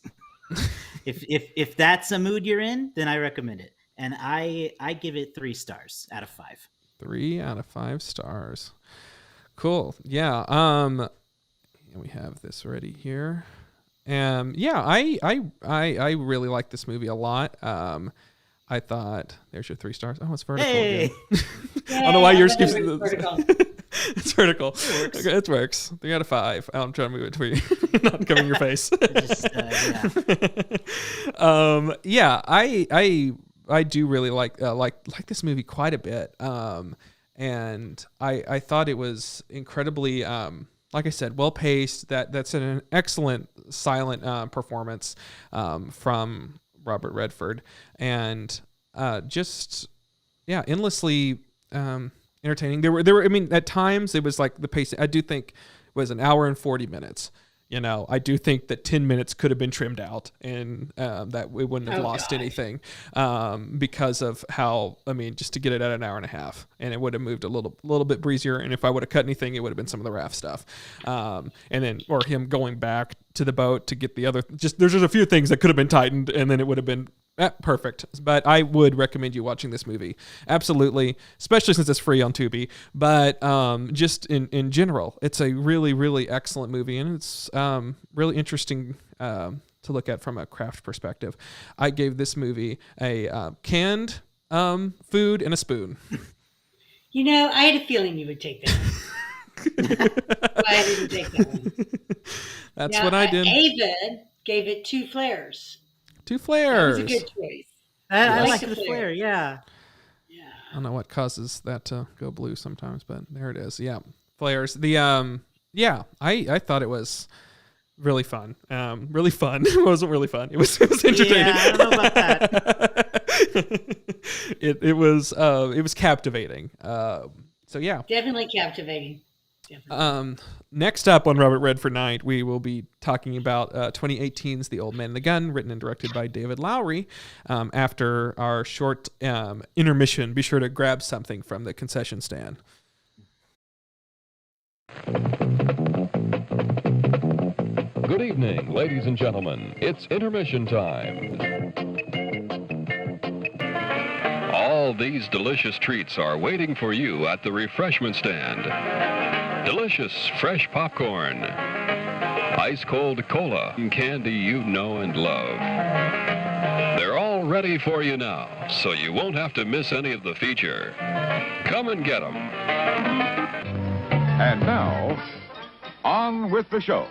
If that's a mood you're in, then I recommend it. And I give it 3 stars out of 5. 3 out of 5 stars. Cool. Yeah. We have this ready here. Yeah, I really like this movie a lot. I thought there's your 3 stars. Oh, it's vertical. Hey. I don't know why yours keeps vertical. It's vertical. Okay, it works. 3 out of 5. I'm trying to move it for you, not covering your face. Yeah. I do really like this movie quite a bit. And I thought it was incredibly, like I said, well paced. That's an excellent silent performance from Robert Redford, and endlessly entertaining. There were. I mean, at times it was like the pace. I do think it was an hour and 40 minutes. I do think that 10 minutes could have been trimmed out, and that we wouldn't have lost anything because of how, just to get it at an hour and a half, and it would have moved a little bit breezier. And if I would have cut anything, it would have been some of the raft stuff. And then, or him going back to the boat to get the other, there's just a few things that could have been tightened, and then it would have been perfect. But I would recommend you watching this movie. Absolutely. Especially since it's free on Tubi. But just in general, it's a really, really excellent movie. And it's really interesting to look at from a craft perspective. I gave this movie a canned food and a spoon. I had a feeling you would take that one. I didn't take that one. That's what I did. David gave it 2 flares. 2 flares. That was a good choice. I like the flare, yeah. I don't know what causes that to go blue sometimes, but there it is. Yeah, flares. The I thought it was really fun. Really fun. It wasn't really fun. It was entertaining. Yeah, I don't know about that. It was captivating. So yeah, definitely captivating. Definitely. Next up on Robert Redford Night, we will be talking about 2018's The Old Man and the Gun, written and directed by David Lowery. After our short intermission, be sure to grab something from the concession stand. Good evening, ladies and gentlemen. It's intermission time. All these delicious treats are waiting for you at the refreshment stand. Delicious fresh popcorn, ice-cold cola, and candy you know and love. They're all ready for you now, so you won't have to miss any of the feature. Come and get them. And now, on with the show.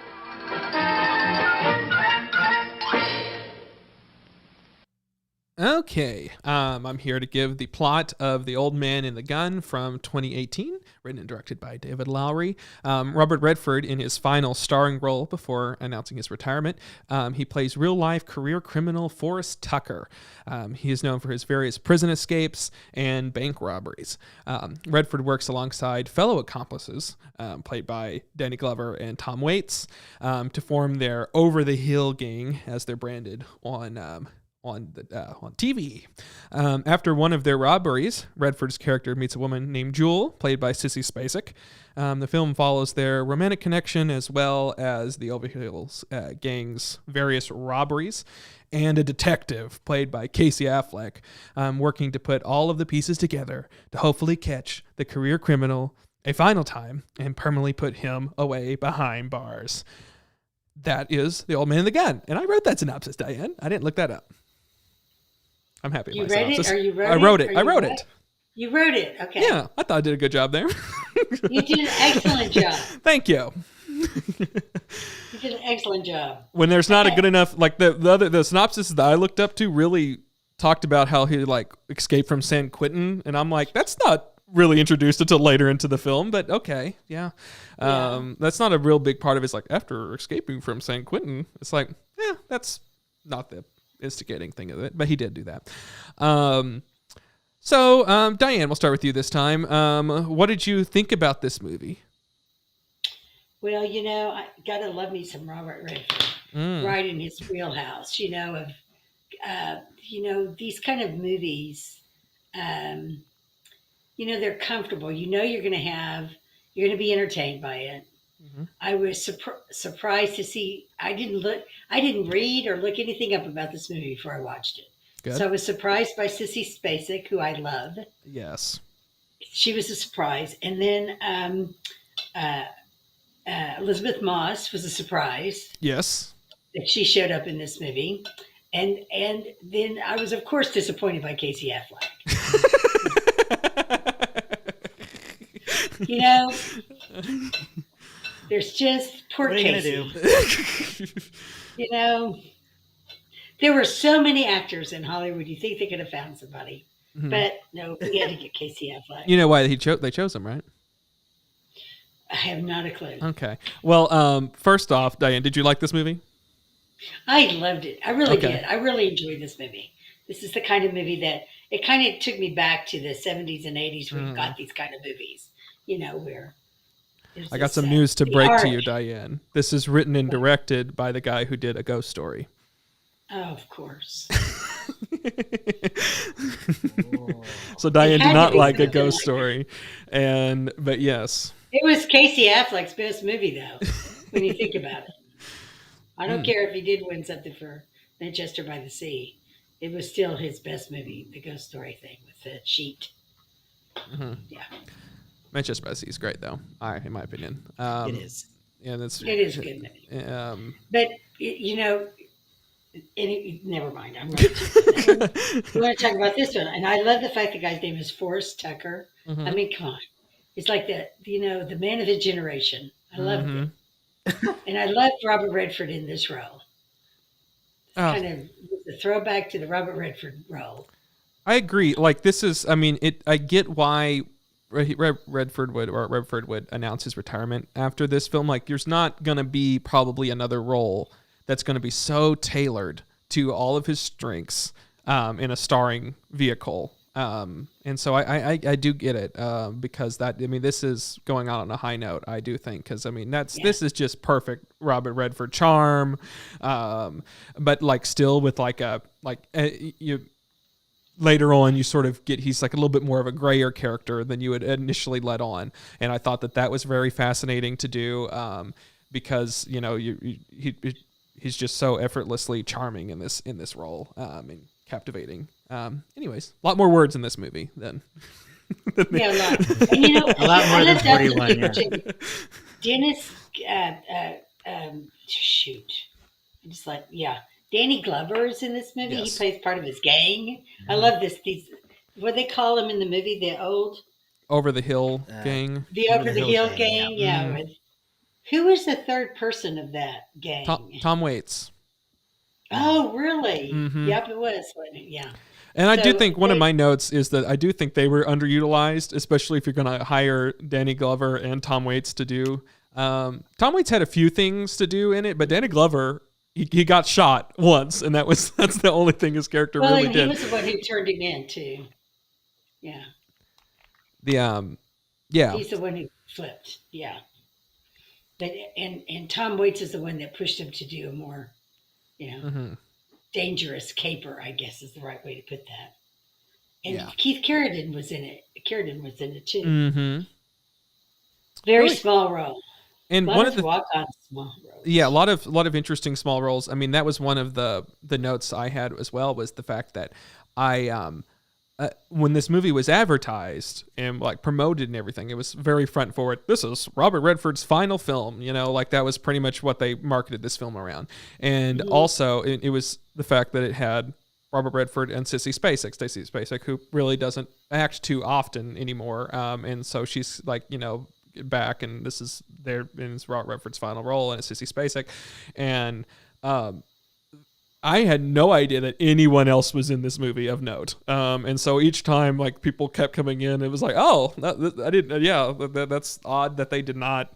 Okay, I'm here to give the plot of The Old Man and the Gun from 2018, written and directed by David Lowery. Robert Redford, in his final starring role before announcing his retirement, he plays real-life career criminal Forrest Tucker. He is known for his various prison escapes and bank robberies. Redford works alongside fellow accomplices, played by Danny Glover and Tom Waits, to form their Over-the-Hill gang, as they're branded on TV. After one of their robberies, Redford's character meets a woman named Jewel, played by Sissy Spacek. The film follows their romantic connection as well as the Overhill's gang's various robberies, and a detective, played by Casey Affleck, working to put all of the pieces together to hopefully catch the career criminal a final time and permanently put him away behind bars. That is the old man and the gun. And I wrote that synopsis, Diane. I didn't look that up. I'm happy with You my read synopsis. it? Or you wrote I it? wrote it. Or I you wrote what? it. You wrote it. Okay. Yeah, I thought I did a good job there. You did an excellent job. Thank you. You did an excellent job. When there's not a good enough, like the synopsis that I looked up to really talked about how he like escaped from San Quentin, and I'm like, that's not really introduced until later into the film, but okay, yeah. That's not a real big part of it. It's like after escaping from San Quentin, it's like, that's not the instigating thing of it, but he did do that. So Diane, we'll start with you this time. What did you think about this movie? Well, I gotta love me some Robert Redford, right in his wheelhouse. These kind of movies. They're comfortable. You're gonna be entertained by it. Mm-hmm. I was surprised to see. I didn't read or look anything up about this movie before I watched it. Good. So I was surprised by Sissy Spacek, who I love. Yes, she was a surprise, and then Elizabeth Moss was a surprise. Yes, that she showed up in this movie, and then I was of course disappointed by Casey Affleck. There's just poor Casey. There were so many actors in Hollywood. You think they could have found somebody, but no, we had to get Casey Affleck. You know why they chose him, right? I have not a clue. Okay. Well, first off, Diane, did you like this movie? I loved it. I really did. I really enjoyed this movie. This is the kind of movie that it kind of took me back to the 70s and 80s where you got these kind of movies, where I got some news to break to you, Diane. This is written and directed by the guy who did A Ghost Story. Oh, of course. So Diane did not like A Ghost Story, but yes. It was Casey Affleck's best movie, though, when you think about it. I don't care if he did win something for Manchester by the Sea. It was still his best movie, the Ghost Story thing with the sheet. Mm-hmm. Yeah. Manchester by the Sea is great, though, in my opinion. It is. Yeah, it is a good movie. But, never mind. I'm going to we want to talk about this one. And I love the fact the guy's name is Forrest Tucker. Mm-hmm. I mean, come on. It's like the man of his generation. I loved it. And I loved Robert Redford in this role. Kind of the throwback to the Robert Redford role. I agree. Like this is, I get why Redford would announce his retirement after this film. Like there's not going to be probably another role that's going to be so tailored to all of his strengths in a starring vehicle. And so I do get it because this is going out on a high note, I do think, because this is just perfect Robert Redford charm, but like still with you later on you sort of get he's like a little bit more of a grayer character than you had initially let on, and I thought that was very fascinating to do because he's just so effortlessly charming in this role and captivating. Anyways, a lot more words in this movie than a lot. And, a lot more than 41. Dennis, Danny Glover is in this movie. Yes. He plays part of his gang. Mm-hmm. I love this. What they call him in the movie, the old Over the Hill gang. The Over the Hill gang. Yeah. Mm-hmm. Who is the third person of that gang? Tom Waits. Oh, really? Mm-hmm. Yep, it was. Yeah. And I do think one of my notes is that I do think they were underutilized, especially if you're going to hire Danny Glover and Tom Waits to do. Tom Waits had a few things to do in it, but Danny Glover, he got shot once, and that's the only thing his character really did. He was the one who turned him in too. Yeah. He's the one who flipped. Yeah. But and Tom Waits is the one that pushed him to do a more, dangerous caper, I guess is the right way to put that. And Keith Carradine was in it. Too. Mm-hmm. Very small role. And one of the walk-on small roles. Yeah, a lot of interesting small roles. That was one of the notes I had as well, was the fact that I when this movie was advertised and like promoted and everything, it was very front forward. This is Robert Redford's final film, like that was pretty much what they marketed this film around. And also it was the fact that it had Robert Redford and Stacey Spacek, who really doesn't act too often anymore. And so she's like, back, and this is Robert Redford's final role, and it's Stacey Spacek. And, I had no idea that anyone else was in this movie of note. And so each time, like, people kept coming in, it was like, I didn't, that's odd that they did not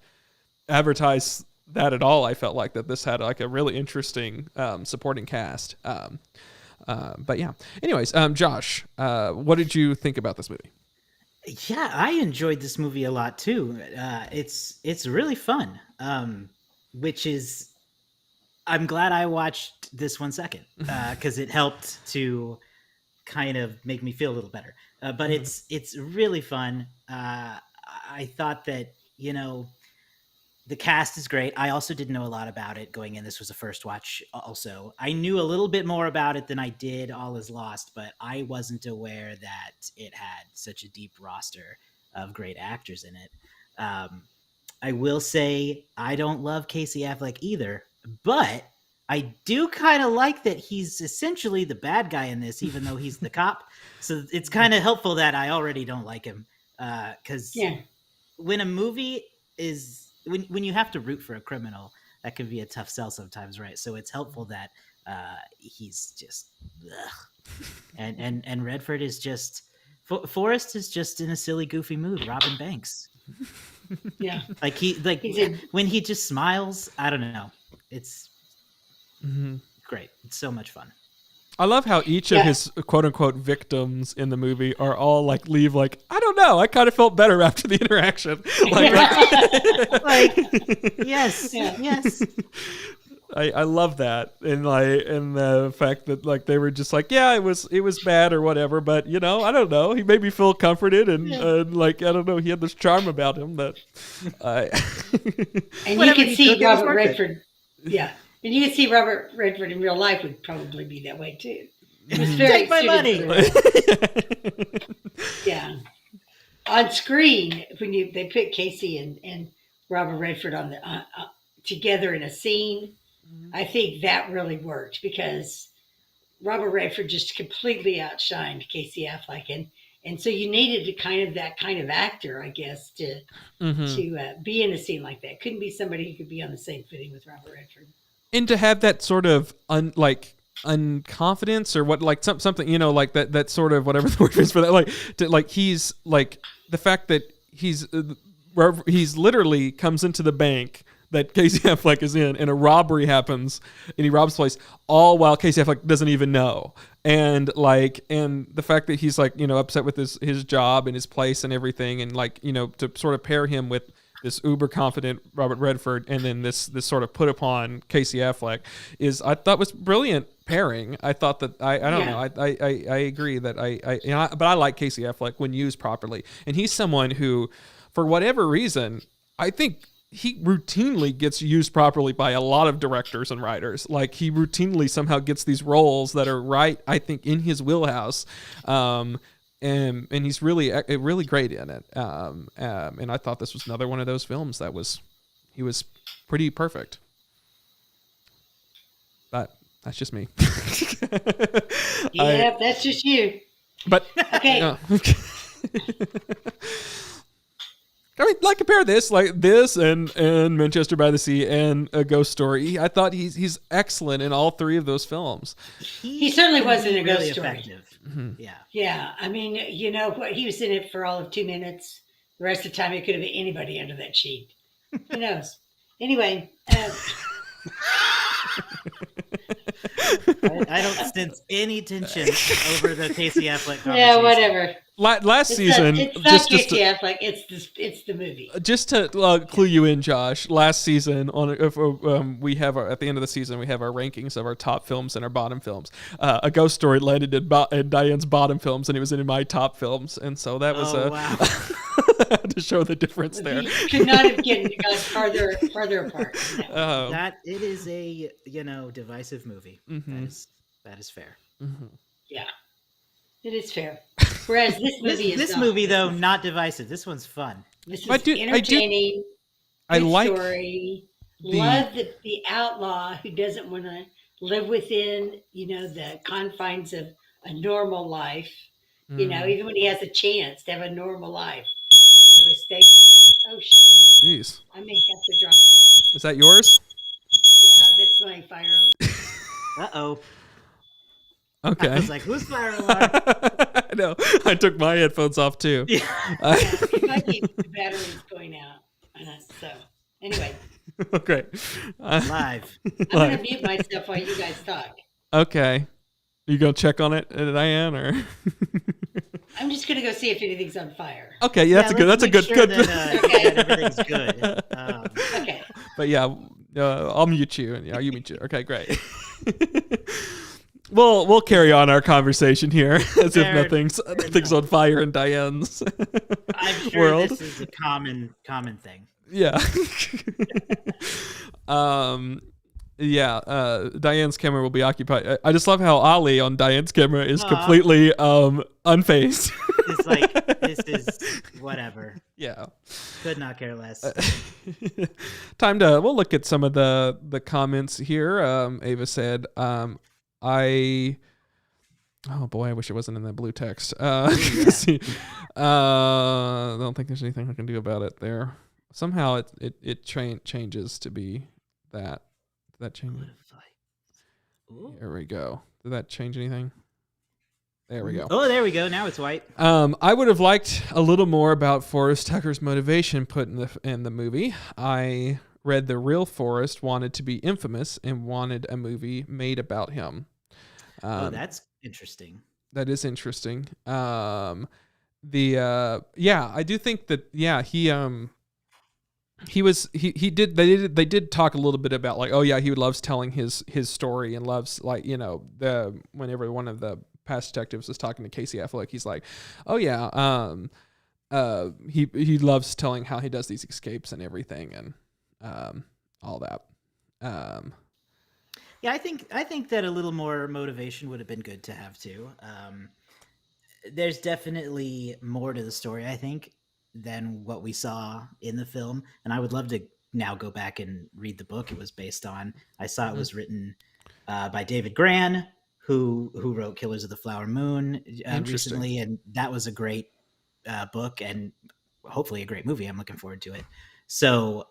advertise that at all. I felt like that this had like a really interesting supporting cast. But yeah. Anyways, Josh, what did you think about this movie? Yeah, I enjoyed this movie a lot too. It's really fun, which is, I'm glad I watched this one second because it helped to kind of make me feel a little better. But it's really fun. I thought that, the cast is great. I also didn't know a lot about it going in. This was a first watch also. I knew a little bit more about it than I did All Is Lost, but I wasn't aware that it had such a deep roster of great actors in it. I will say I don't love Casey Affleck either, but I do kind of like that he's essentially the bad guy in this, even though he's the cop. So it's kind of helpful that I already don't like him. Because when a movie is... When you have to root for a criminal, that can be a tough sell sometimes, right? So it's helpful that he's just... And Redford is just... Forrest is just in a silly, goofy mood. Robin Banks. Yeah. When he just smiles, I don't know. It's great. It's so much fun. I love how each of his quote unquote victims in the movie are all like leave like, I don't know, I kind of felt better after the interaction. Yes. I love that. And the fact that like they were just like, yeah, it was bad or whatever, but I don't know. He made me feel comforted and like, I don't know, he had this charm about him that and you can see Robert Redford. Yeah. And you can see Robert Redford in real life would probably be that way too. It was very Take my money. Yeah. On screen, when they put Casey and Robert Redford on the together in a scene, I think that really worked because Robert Redford just completely outshined Casey Affleck, and so you needed that kind of actor, I guess, to be in a scene like that. Couldn't be somebody who could be on the same footing with Robert Redford. And to have that sort of unconfidence or what, like something, like that sort of whatever the word is for that, he's like the fact that he's literally comes into the bank that Casey Affleck is in, and a robbery happens, and he robs the place, all while Casey Affleck doesn't even know. And the fact that he's like, upset with his job and his place and everything, and like, to sort of pair him with this uber confident Robert Redford, and then this sort of put upon Casey Affleck I thought was brilliant pairing. I thought that I don't know. I agree that but I like Casey Affleck when used properly, and he's someone who, for whatever reason, I think he routinely gets used properly by a lot of directors and writers. Like he routinely somehow gets these roles that are right, I think, in his wheelhouse. And he's really great in it. And I thought this was another one of those films he was pretty perfect. But that's just me. That's just you. But okay. I mean, like compare this and Manchester by the Sea and A Ghost Story. I thought he's excellent in all three of those films. He certainly was in A Ghost Story. Effective. Mm-hmm. Yeah. Yeah. I mean, what, he was in it for all of 2 minutes. The rest of the time, it could have been anybody under that sheet. Who knows? Anyway. I don't sense any tension over the Casey Affleck conversation. Yeah, whatever. Last season, it's not Casey Affleck. It's the movie. Just to clue you in, Josh. Last season, we have at the end of the season, we have our rankings of our top films and our bottom films. A Ghost Story landed in Diane's bottom films, and it was in my top films, and so that was wow. to show the difference there. You could not have gone farther apart. No. That it is a divisive movie. Mm-hmm. That is fair. Mm-hmm. Yeah. It is fair. Whereas this movie is This not. movie, though, not divisive. This one's fun. This is I do- entertaining. I Good like story. Love the outlaw who doesn't want to live within, the confines of a normal life. Even when he has a chance to have a normal life. With Stacy. Oh, shoot. Jeez. I may have to drop off. Is that yours? Yeah, that's my fire alarm. Uh-oh. Okay. I was like, whose fire alarm? I know. I took my headphones off too. Yeah. It might be the batteries going out. So, anyway. Okay. Live. I'm going to mute myself while you guys talk. Okay. You gonna check on it, Diane, or? I'm just going to go see if anything's on fire. Okay, yeah, that's a good. That's a good. Sure Good. that everything's good. Okay. But yeah, I'll mute you, and yeah, you mute you. Okay, great. We'll carry on our conversation here as if nothing's on fire in Diane's I'm sure world. this is a common thing. Yeah. Diane's camera will be occupied. I just love how Ali on Diane's camera is completely unfazed. It's like, this is whatever. Yeah. Could not care less. We'll look at some of the comments here. Ava said, I wish it wasn't in that blue text. Let's see. I don't think there's anything I can do about it there. Somehow it changes to be that. Did that change? There we go. Did that change anything? There we go. Oh, there we go. Now it's white. I would have liked a little more about Forrest Tucker's motivation put in the movie. I read the real Forrest wanted to be infamous and wanted a movie made about him. That's interesting. That is interesting. I do think that they did talk a little bit about like, oh yeah, he loves telling his story and loves like, whenever one of the past detectives was talking to Casey Affleck, he's like, oh yeah, he loves telling how he does these escapes and everything and all that. Yeah, I think that a little more motivation would have been good to have too. There's definitely more to the story, I think, than what we saw in the film, and I would love to now go back and read the book it was based on. I saw it was written by David Gran, who wrote Killers of the Flower Moon recently, and that was a great book and hopefully a great movie. I'm looking forward to it. So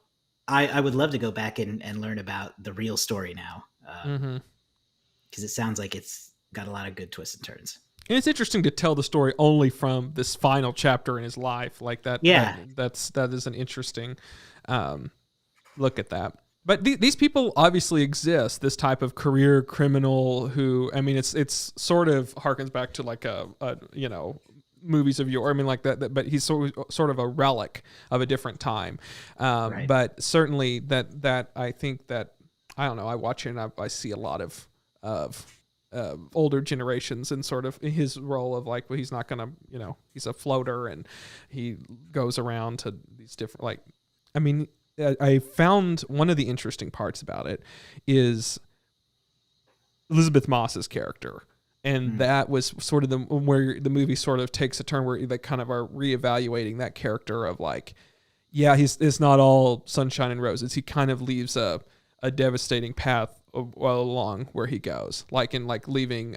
I would love to go back and learn about the real story now, because it sounds like it's got a lot of good twists and turns. And it's interesting to tell the story only from this final chapter in his life, like that. Yeah, that is an interesting look at that. But these people obviously exist. This type of career criminal who, I mean, it's sort of harkens back to like a movies of yore. I mean, like that. But he's sort of a relic of a different time. Right. But certainly that I think that I don't know. I watch it and I see a lot of older generations and sort of his role of like, well, he's not gonna, he's a floater and he goes around to these different, like, I mean, I found one of the interesting parts about it is Elizabeth Moss's character. And that was sort of where the movie sort of takes a turn where they kind of are reevaluating that character of like, yeah, it's not all sunshine and roses. He kind of leaves a devastating path along where he goes, like in like leaving,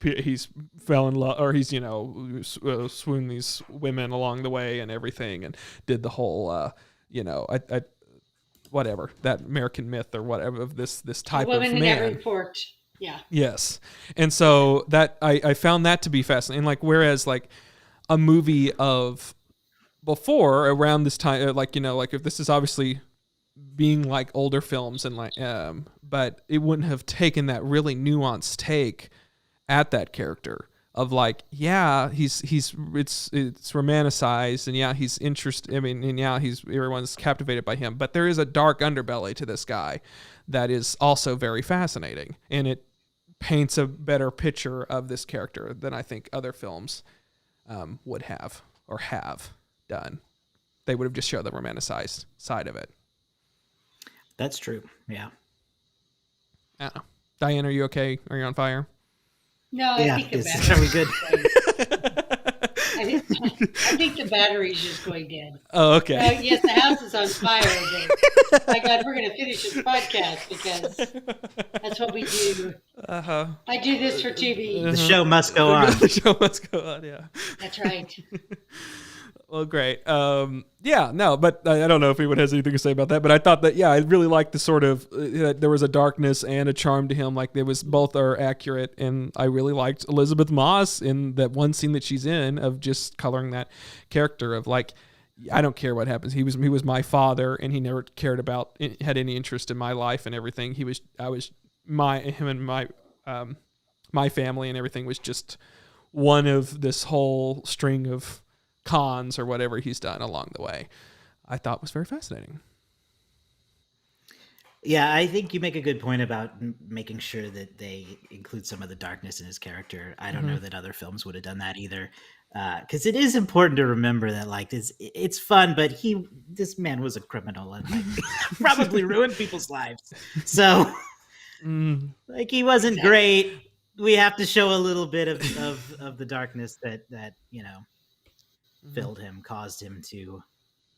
he's fell in love, or he's swooned these women along the way and everything, and did the whole whatever, that American myth or whatever of this type of man. Women in every port. Yeah. Yes, and so that I found that to be fascinating. And like whereas like a movie of before around this time, like if this is obviously being like older films and like but it wouldn't have taken that really nuanced take at that character of like, yeah, it's romanticized and yeah, he's interested, I mean, and yeah, everyone's captivated by him, but there is a dark underbelly to this guy that is also very fascinating, and it paints a better picture of this character than I think other films would have or have done. They would have just showed the romanticized side of it. That's true. Yeah. I don't know. Diane, are you okay? Are you on fire? No, I think the are we good? I think the battery's just going dead. Oh, okay. Yes, the house is on fire, but my God, we're going to finish this podcast because that's what we do. Uh-huh. I do this for TV. The show must go on. The show must go on, yeah. That's right. Well, great. Yeah, no, but I don't know if anyone has anything to say about that, but I thought that, yeah, I really liked the sort of, there was a darkness and a charm to him. Like, they was both are accurate, and I really liked Elizabeth Moss in that one scene that she's in of just coloring that character of, like, I don't care what happens. He was my father, and he never cared about, had any interest in my life and everything. Him and my family and everything was just one of this whole string of cons or whatever he's done along the way. I thought was very fascinating. Yeah, I think you make a good point about making sure that they include some of the darkness in his character. I don't know that other films would have done that either, because it is important to remember that, like, it's fun, but this man was a criminal and, like, probably ruined people's lives. So, like, he wasn't great. We have to show a little bit of the darkness that filled him, caused him to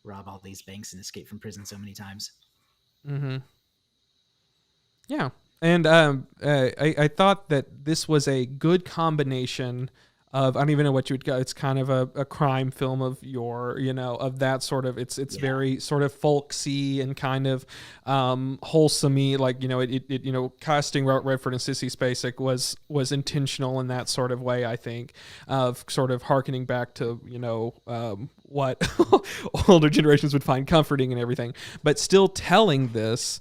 rob all these banks and escape from prison so many times. Mm-hmm. Yeah. And I thought that this was a good combination of, I don't even know what you would go. It's kind of a crime film of of that sort of, it's very sort of folksy and kind of wholesome-y, like, casting Robert Redford and Sissy Spacek was intentional in that sort of way, I think, of sort of hearkening back to, what older generations would find comforting and everything, but still telling this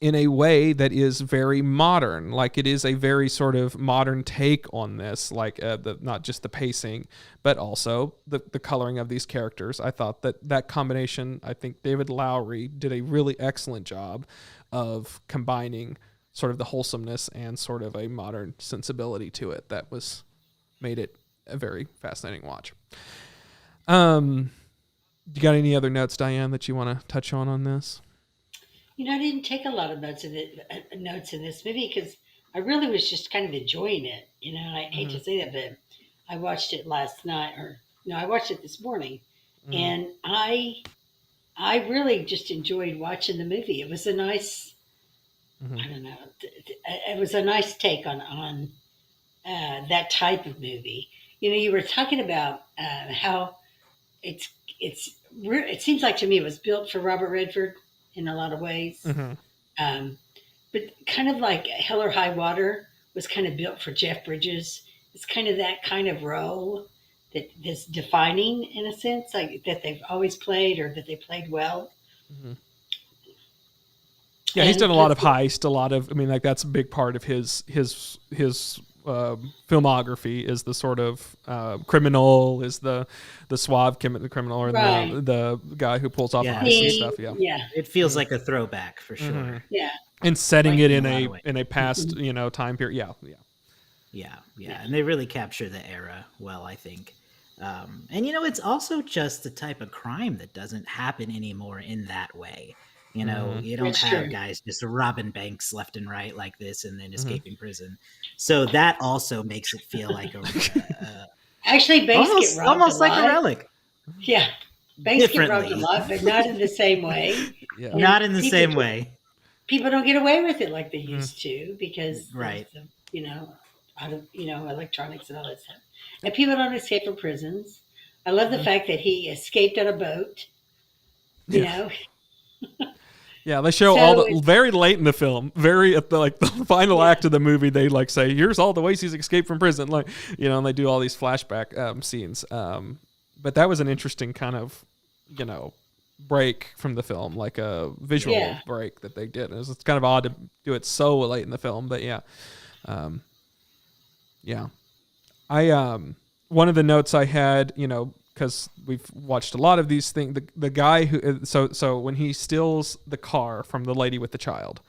in a way that is very modern. Like, it is a very sort of modern take on this, like not just the pacing, but also the coloring of these characters. I thought that combination, I think David Lowery did a really excellent job of combining sort of the wholesomeness and sort of a modern sensibility to it that made it a very fascinating watch. You got any other notes, Diane, that you want to touch on this? I didn't take a lot of notes in this movie because I really was just kind of enjoying it. I hate to say that, but I watched it last night, I watched it this morning, and I really just enjoyed watching the movie. It was a nice, I don't know, it was a nice take on that type of movie. You were talking about how it seems like to me it was built for Robert Redford in a lot of ways. But kind of like Hell or High Water was kind of built for Jeff Bridges. It's kind of that kind of role that's defining, in a sense, like that they've always played or that they played well. Yeah, he's done a lot of heist, that's a big part of his filmography, is the sort of criminal, is the suave criminal, or the guy who pulls off heists and stuff. Yeah, it feels like a throwback for sure. Yeah, and setting it in a past time period. Yeah, and they really capture the era well, I think. And it's also just the type of crime that doesn't happen anymore in that way. You don't have guys just robbing banks left and right like this and then escaping prison. So that also makes it feel like actually, banks get robbed almost like a relic. Yeah, banks get robbed a lot, but not in the same way. Yeah. Not in the same way. People don't get away with it like they used to because of, electronics and all that stuff. And people don't escape from prisons. I love the fact that he escaped on a boat. Yeah, they show very late in the film, very at the final act of the movie. They say, "Here's all the ways he's escaped from prison," and they do all these flashback scenes. But that was an interesting kind of, break from the film, like a visual break that they did. It's kind of odd to do it so late in the film, but yeah. I one of the notes I had, because we've watched a lot of these things. The guy who so when he steals the car from the lady with the child,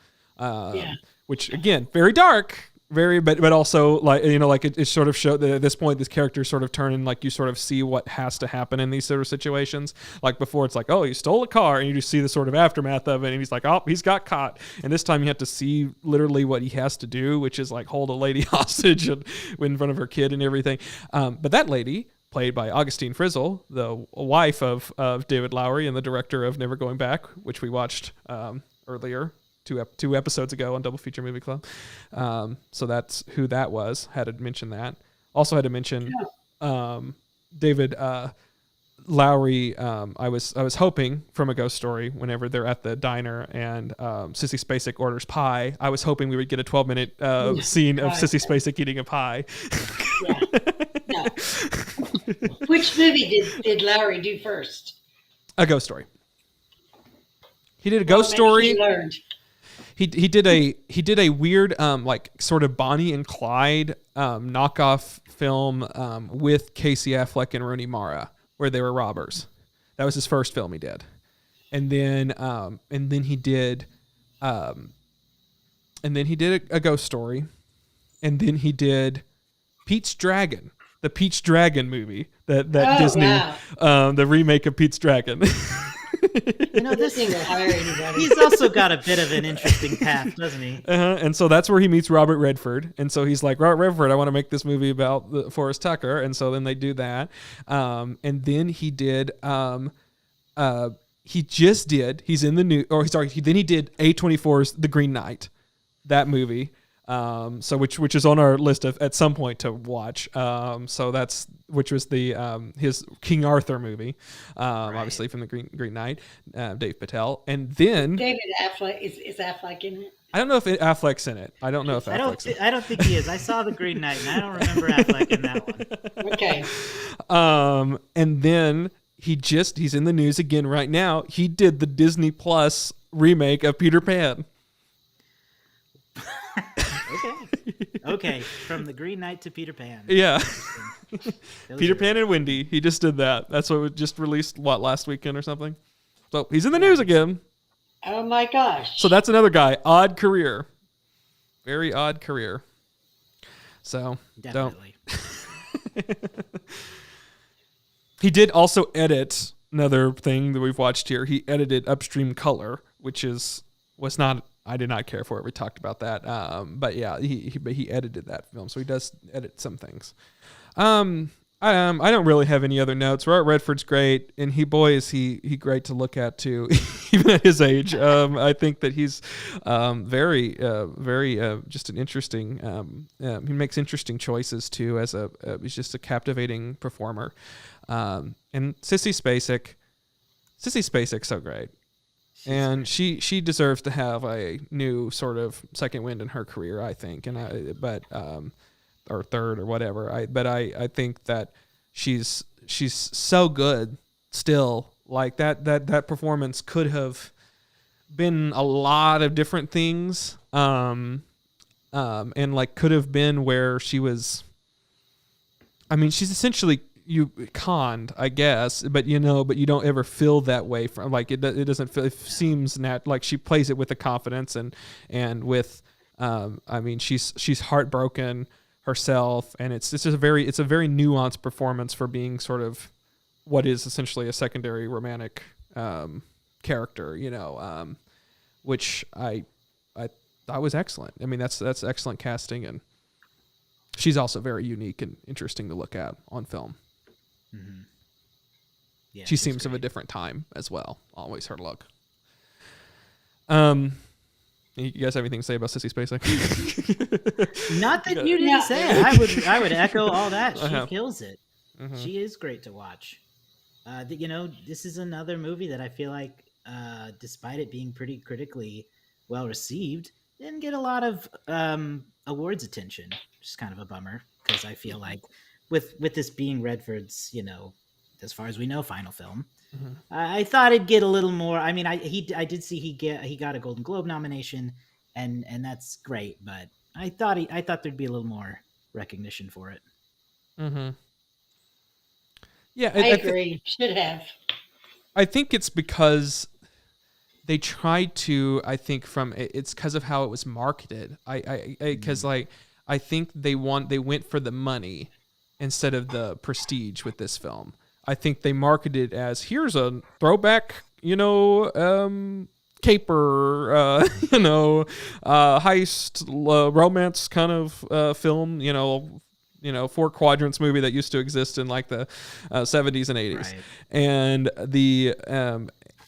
which again very dark, but also like, you know, like it sort of showed that at this point, this character sort of turn and like you sort of see what has to happen in these sort of situations. Like before it's like, oh, he stole a car, and you just see the sort of aftermath of it, and he's like, oh, he's got caught. And this time you have to see literally what he has to do, which is like hold a lady hostage in front of her kid and everything. But that lady, played by Augustine Frizzle, the wife of David Lowery and the director of Never Going Back, which we watched earlier, two episodes ago on Double Feature Movie Club. So that's who that was. Had to mention that. Also had to mention David Lowery. I was hoping from A Ghost Story, whenever they're at the diner and Sissy Spacek orders pie, I was hoping we would get a 12-minute scene of Sissy Spacek eating a pie. Yeah. Which movie did Lowery do first? A Ghost Story. He did A Ghost Story. He learned. He did a weird like sort of Bonnie and Clyde knockoff film with Casey Affleck and Rooney Mara, where they were robbers. That was his first film he did, and then he did A Ghost Story, and then he did Pete's Dragon, the Pete's Dragon movie that Disney, wow. The remake of Pete's Dragon. You know, this Thing will hire anybody. he's also got a bit of an interesting path, doesn't he? And so that's where he meets Robert Redford. And so he's like, Robert Redford, I want to make this movie about Forrest Tucker. And so then they do that. And then he did, he's in the new, or sorry, then he did A24's The Green Knight, that movie. So which is on our list of at some point to watch. So that's which was the his King Arthur movie, obviously from the Green Knight, Dave Patel, and then David Affleck is Affleck in it? I don't know if Affleck's in it. I don't know if Affleck's in it. I don't think he is. I saw The Green Knight, and I don't remember Affleck in that one. Okay. And then he's in the news again right now. He did the Disney Plus remake of Peter Pan. Okay, from The Green Knight to Peter Pan. Yeah. Peter Pan and Wendy. He just did that. That's what was just released, last weekend or something? So he's in the news again. Oh my gosh. So that's another guy. Odd career. Very odd career. So Definitely. He did also edit another thing that we've watched here. He edited Upstream Color, which was not, I did not care for it. We talked about that. But yeah, he edited that film. So he does edit some things. I don't really have any other notes. Robert Redford's great, and is he great to look at too, even at his age. I think that he's very just an interesting. He makes interesting choices too. He's just a captivating performer. And Sissy Spacek's so great. And she deserves to have a new sort of second wind in her career, I think. Or third or whatever. I think that she's so good still. Like that performance could have been a lot of different things. And like could have been where she was. I mean, she's essentially conned, I guess, but you don't ever feel that way from like it doesn't feel, it seems like she plays it with the confidence and with I mean she's heartbroken herself, and it's a very nuanced performance for being sort of what is essentially a secondary romantic character, which I thought was excellent. I mean that's excellent casting, and she's also very unique and interesting to look at on film. Mm-hmm. Yeah, she seems of a different time as well. Always her look. You guys have anything to say about Sissy Spacek? Not that you didn't say it. I would echo all that. She kills it. Mm-hmm. She is great to watch. This is another movie that I feel like, despite it being pretty critically well received, didn't get a lot of awards attention, which is kind of a bummer because I feel like with this being Redford's, as far as we know, final film. Mm-hmm. I thought it'd get a little more. I mean, I did see he got a Golden Globe nomination, and that's great. But I thought there'd be a little more recognition for it. Mm-hmm. Yeah, I agree. Should have. I think it's because they tried to. I think it's because of how it was marketed. Because I think they went for the money instead of the prestige with this film. I think they marketed it as, here's a throwback, caper, heist, romance kind of film, 4 quadrants movie that used to exist in like the 70s and 80s. Right.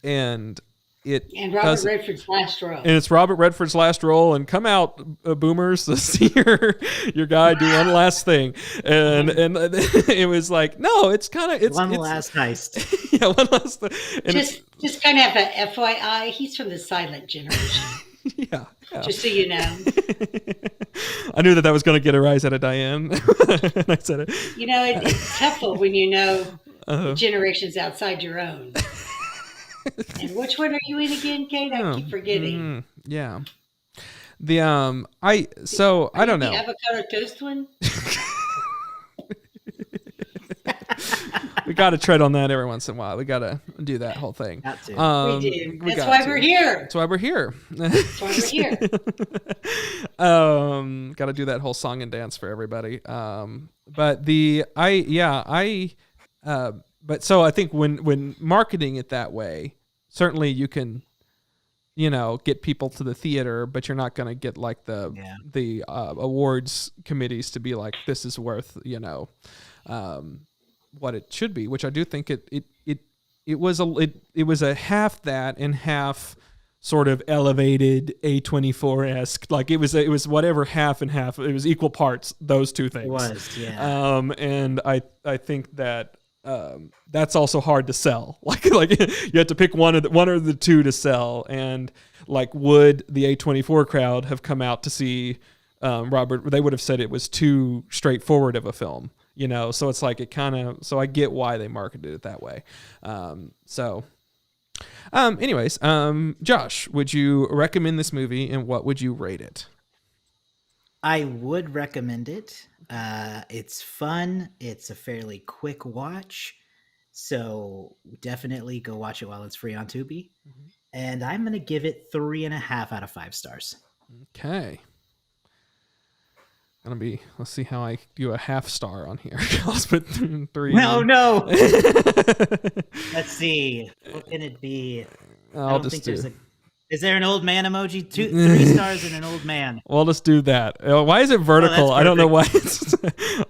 And And Robert Redford's last role. And it's Robert Redford's last role. And come out, boomers, to see your guy do one last thing. And it was like, no, it's kind of it's last heist. Yeah, one last thing. And just kind of a FYI, he's from the silent generation. Yeah. Just so you know. I knew that was going to get a rise out of Diane. And I said it. It's helpful when you know the generations outside your own. And which one are you in again, Kate? I keep forgetting. Yeah. The I don't know. The avocado toast one? We got to tread on that every once in a while. We got to do that whole thing. Got to. We do. That's why we're here. That's why we're here. That's why we're here. Got to do that whole song and dance for everybody. But so I think when marketing it that way, certainly you can, get people to the theater, but you're not going to get like the awards committees to be like, this is worth, what it should be, which I do think it was a half that and half sort of elevated A24-esque. Like it was whatever, half and half. It was equal parts, those two things. It was, yeah. And I think that that's also hard to sell. Like you have to pick one or the two to sell. And like, would the A24 crowd have come out to see Robert? They would have said it was too straightforward of a film. So it's like so I get why they marketed it that way. Anyways, Josh, would you recommend this movie and what would you rate it? I would recommend it. It's fun. It's a fairly quick watch. So definitely go watch it while it's free on Tubi. Mm-hmm. And I'm going to give it 3.5 out of 5 stars. Okay. Let's see how I do a half star on here. I'll put 3. No. Let's see. What can it be? Is there an old man emoji? 3 stars and an old man. We'll just do that. Why is it vertical? I don't know why.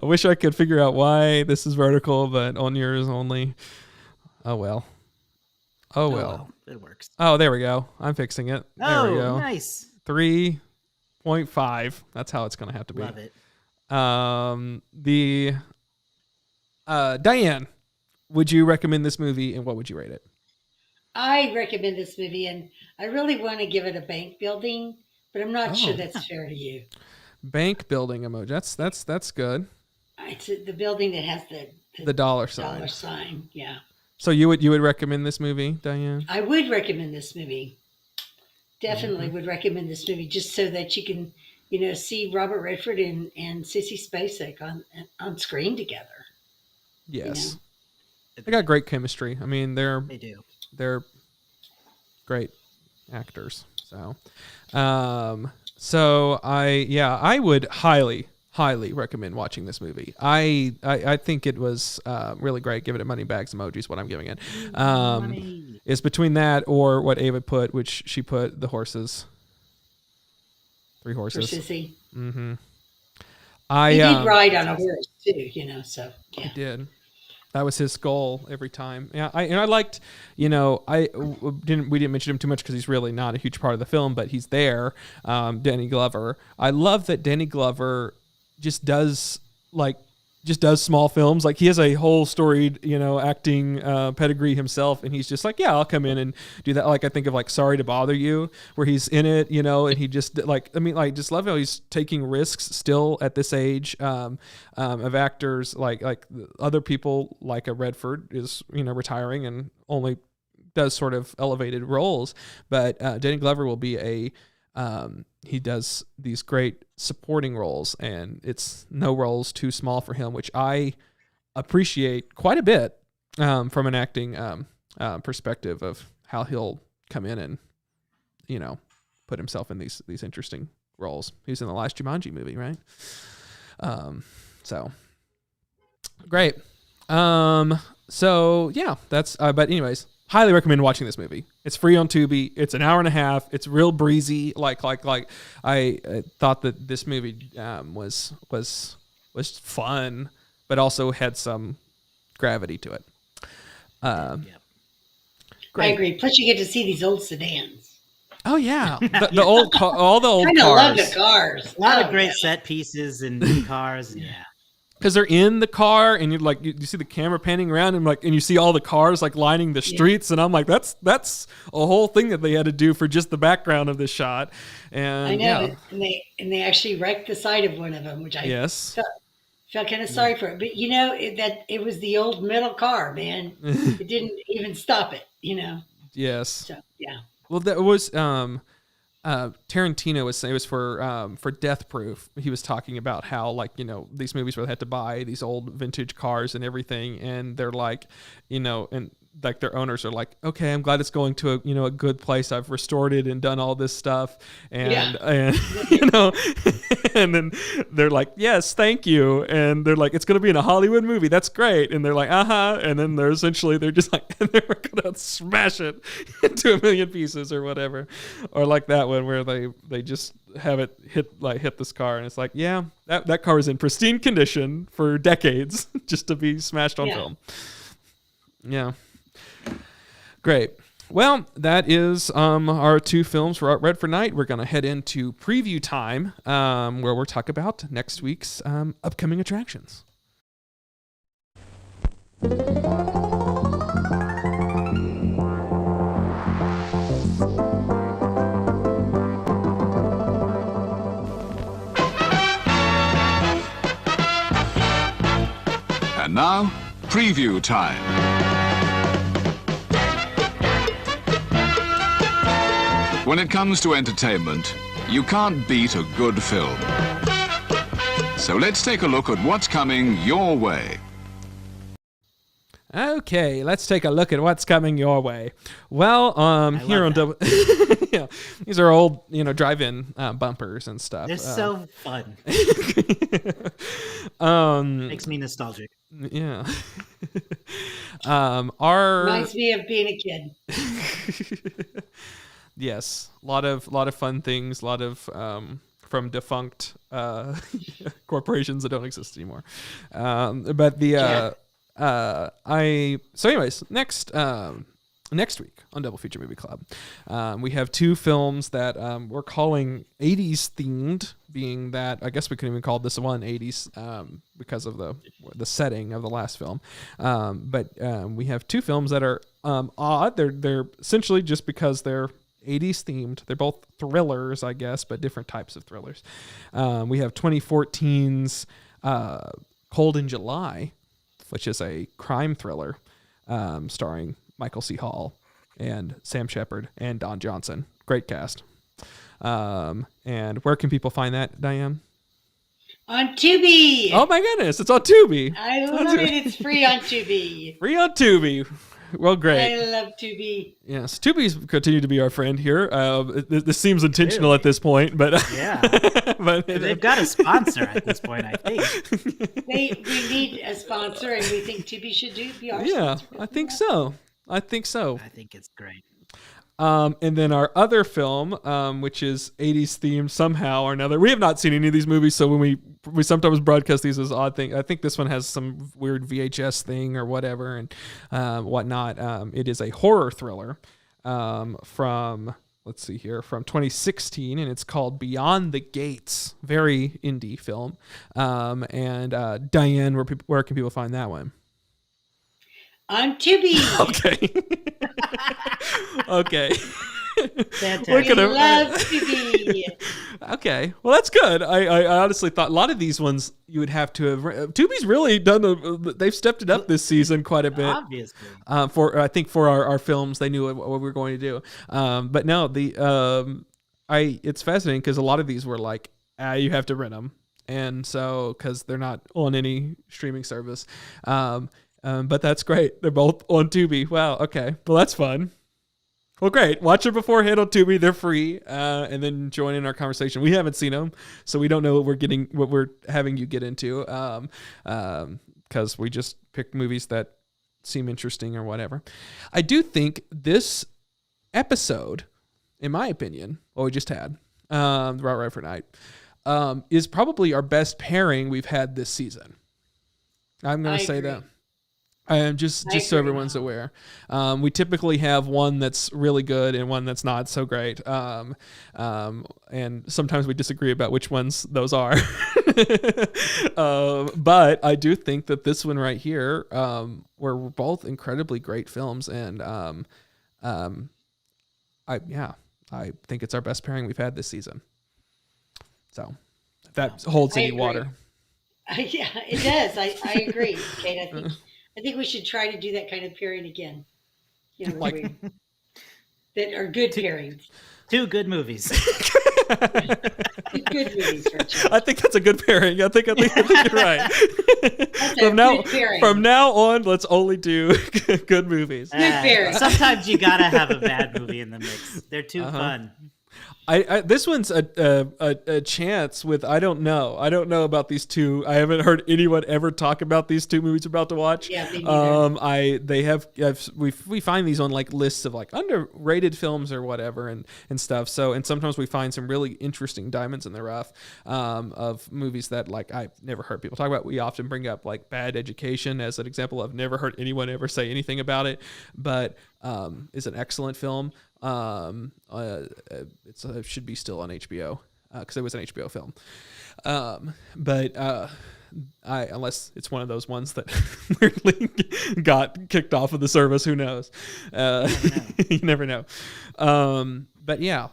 I wish I could figure out why this is vertical, but on yours only. Oh well. It works. Oh, there we go. I'm fixing it. There we go. Nice. 3.5. That's how it's going to have to be. Love it. Diane, would you recommend this movie and what would you rate it? I recommend this movie, and I really want to give it a bank building, but I'm not sure that's fair to you. Bank building emoji. That's good. It's the building that has the dollar sign. Dollar sign, yeah. So you would recommend this movie, Diane? I would recommend this movie. Definitely would recommend this movie, just so that you can, see Robert Redford and Sissy Spacek on screen together. Yes, they got great chemistry. I mean, they do. They're great actors. So, I would highly recommend watching this movie. I think it was really great. Give it a money bags emoji is what I'm giving it. It's between that or what Ava put, which she put the horses. 3 horses. For Sissy. Mm-hmm. He did ride on a horse too, so yeah. He did. That was his goal every time. Yeah, I liked, we didn't mention him too much because he's really not a huge part of the film, but he's there. Danny Glover. I love that Danny Glover just does small films. Like he has a whole storied, acting pedigree himself, and he's just like, yeah, I'll come in and do that. Like I think of like Sorry to Bother You, where he's in it, and he just just love how he's taking risks still at this age of actors. Like other people, like a Redford is retiring and only does sort of elevated roles, but Danny Glover will be he does these great supporting roles, and it's no roles too small for him, which I appreciate quite a bit from an acting perspective of how he'll come in and put himself in these interesting roles. He was in the last Jumanji movie, right? So great. So yeah, that's. But anyways, highly recommend watching this movie. It's free on Tubi. It's an hour and a half. It's real breezy. Like I thought that this movie was fun, but also had some gravity to it. I agree. Plus, you get to see these old sedans. Oh yeah, the old all the old I cars. love the cars. A lot of great set pieces and new cars. Yeah. Because they're in the car, and you're like, you see the camera panning around, and you see all the cars like lining the streets, and I'm like, that's a whole thing that they had to do for just the background of this shot. And I know, and they actually wrecked the side of one of them, which I felt kind of sorry for it. But it was the old metal car, man. It didn't even stop it, Yes. So yeah. Well, that was Tarantino was saying it was for Death Proof. He was talking about how these movies where they had to buy these old vintage cars and everything, and they're like, and like their owners are like, okay, I'm glad it's going to a good place. I've restored it and done all this stuff, and and then they're like, yes, thank you, and they're like, it's going to be in a Hollywood movie. That's great, and they're like, and then they're just like, and they're gonna smash it into a million pieces or whatever, or like that one where they just have it hit this car, and it's like, yeah, that car is in pristine condition for decades just to be smashed on film. Yeah. Great. Well, that is our two films for Redford Night. We're going to head into preview time, where we'll talk about next week's upcoming attractions. And now, preview time. When it comes to entertainment, you can't beat a good film. So let's take a look at what's coming your way. Okay, let's take a look at what's coming your way. Well, here on Double, these are old, drive-in bumpers and stuff. They're so fun. Makes me nostalgic. Yeah. Reminds me of being a kid. Yes, a lot of fun things, a lot of from defunct corporations that don't exist anymore. But so anyways, next week on Double Feature Movie Club, we have two films that we're calling 80s themed, being that I guess we couldn't even call this one 80s because of the setting of the last film. But we have two films that are odd. They're essentially just because they're 80s themed. They're both thrillers, I guess, but different types of thrillers. We have 2014's Cold in July, which is a crime thriller starring Michael C. Hall and Sam Shepard and Don Johnson. Great cast. And where can people find that, Diane? On Tubi. Oh my goodness, it's on Tubi. I love it. It's free on Tubi. Free on Tubi. Well, great. I love Tubi. Yes, Tubi's continued to be our friend here. This seems intentional at this point, but yeah, but they've got a sponsor at this point, I think. We need a sponsor, and we think Tubi should be our sponsor. I think so. I think it's great. And then our other film, which is 80s themed somehow or another. We have not seen any of these movies, so when we sometimes broadcast these as odd thing. I think this one has some weird VHS thing or whatever and whatnot. It is a horror thriller from 2016, and it's called Beyond the Gates. Very indie film. And Diane, where can people find that one? On Tubi. Okay. Okay. Fantastic. Love Tubi. Okay. Well, that's good. I honestly thought a lot of these ones you would have to have. Tubi's really they've stepped it up this season quite a bit. Obviously. For our films, they knew what we were going to do. But no, it's fascinating because a lot of these were like, you have to rent them. And so, because they're not on any streaming service. But that's great. They're both on Tubi. Wow. Okay. Well, that's fun. Well, great. Watch it beforehand on Tubi. They're free, and then join in our conversation. We haven't seen them, so we don't know what we're having you get into, because we just pick movies that seem interesting or whatever. I do think this episode, in my opinion, what we just had, the Robert Redford night, is probably our best pairing we've had this season. I'm going to say that. Just so everyone's aware. We typically have one that's really good and one that's not so great. And sometimes we disagree about which ones those are. But I do think that this one right here, were both incredibly great films. And I think it's our best pairing we've had this season. So if that holds any water. Yeah, it does. I agree, Kate. I think we should try to do that kind of pairing again. You know, that are good pairings. 2 good movies. Good movies for a I think that's a good pairing. I think you're right. From now on, let's only do good movies. Good pairing. Sometimes you gotta have a bad movie in the mix. They're too fun. This one's a chance with I don't know about these two. I haven't heard anyone ever talk about these 2 movies we're about to watch. Yeah, me neither. We find these on like lists of like underrated films or whatever and stuff. So and sometimes we find some really interesting diamonds in the rough of movies that like I've never heard people talk about. We often bring up like Bad Education as an example. I've never heard anyone ever say anything about it, but is an excellent film. It should be still on HBO because it was an HBO film. But unless it's one of those ones that weirdly got kicked off of the service, who knows? You never know. But yeah,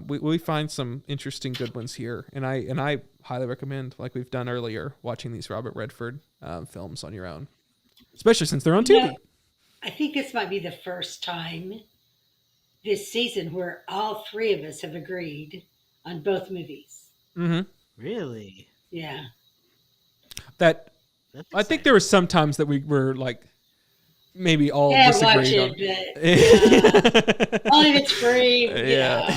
we find some interesting good ones here, and I highly recommend, like we've done earlier, watching these Robert Redford films on your own, especially since they're on Tubi. Yeah, I think this might be the first time this season where all 3 of us have agreed on both movies. Mm-hmm. Really? Yeah. I think there were some times that we were like maybe all disagreed on. Only if it's free. Yeah.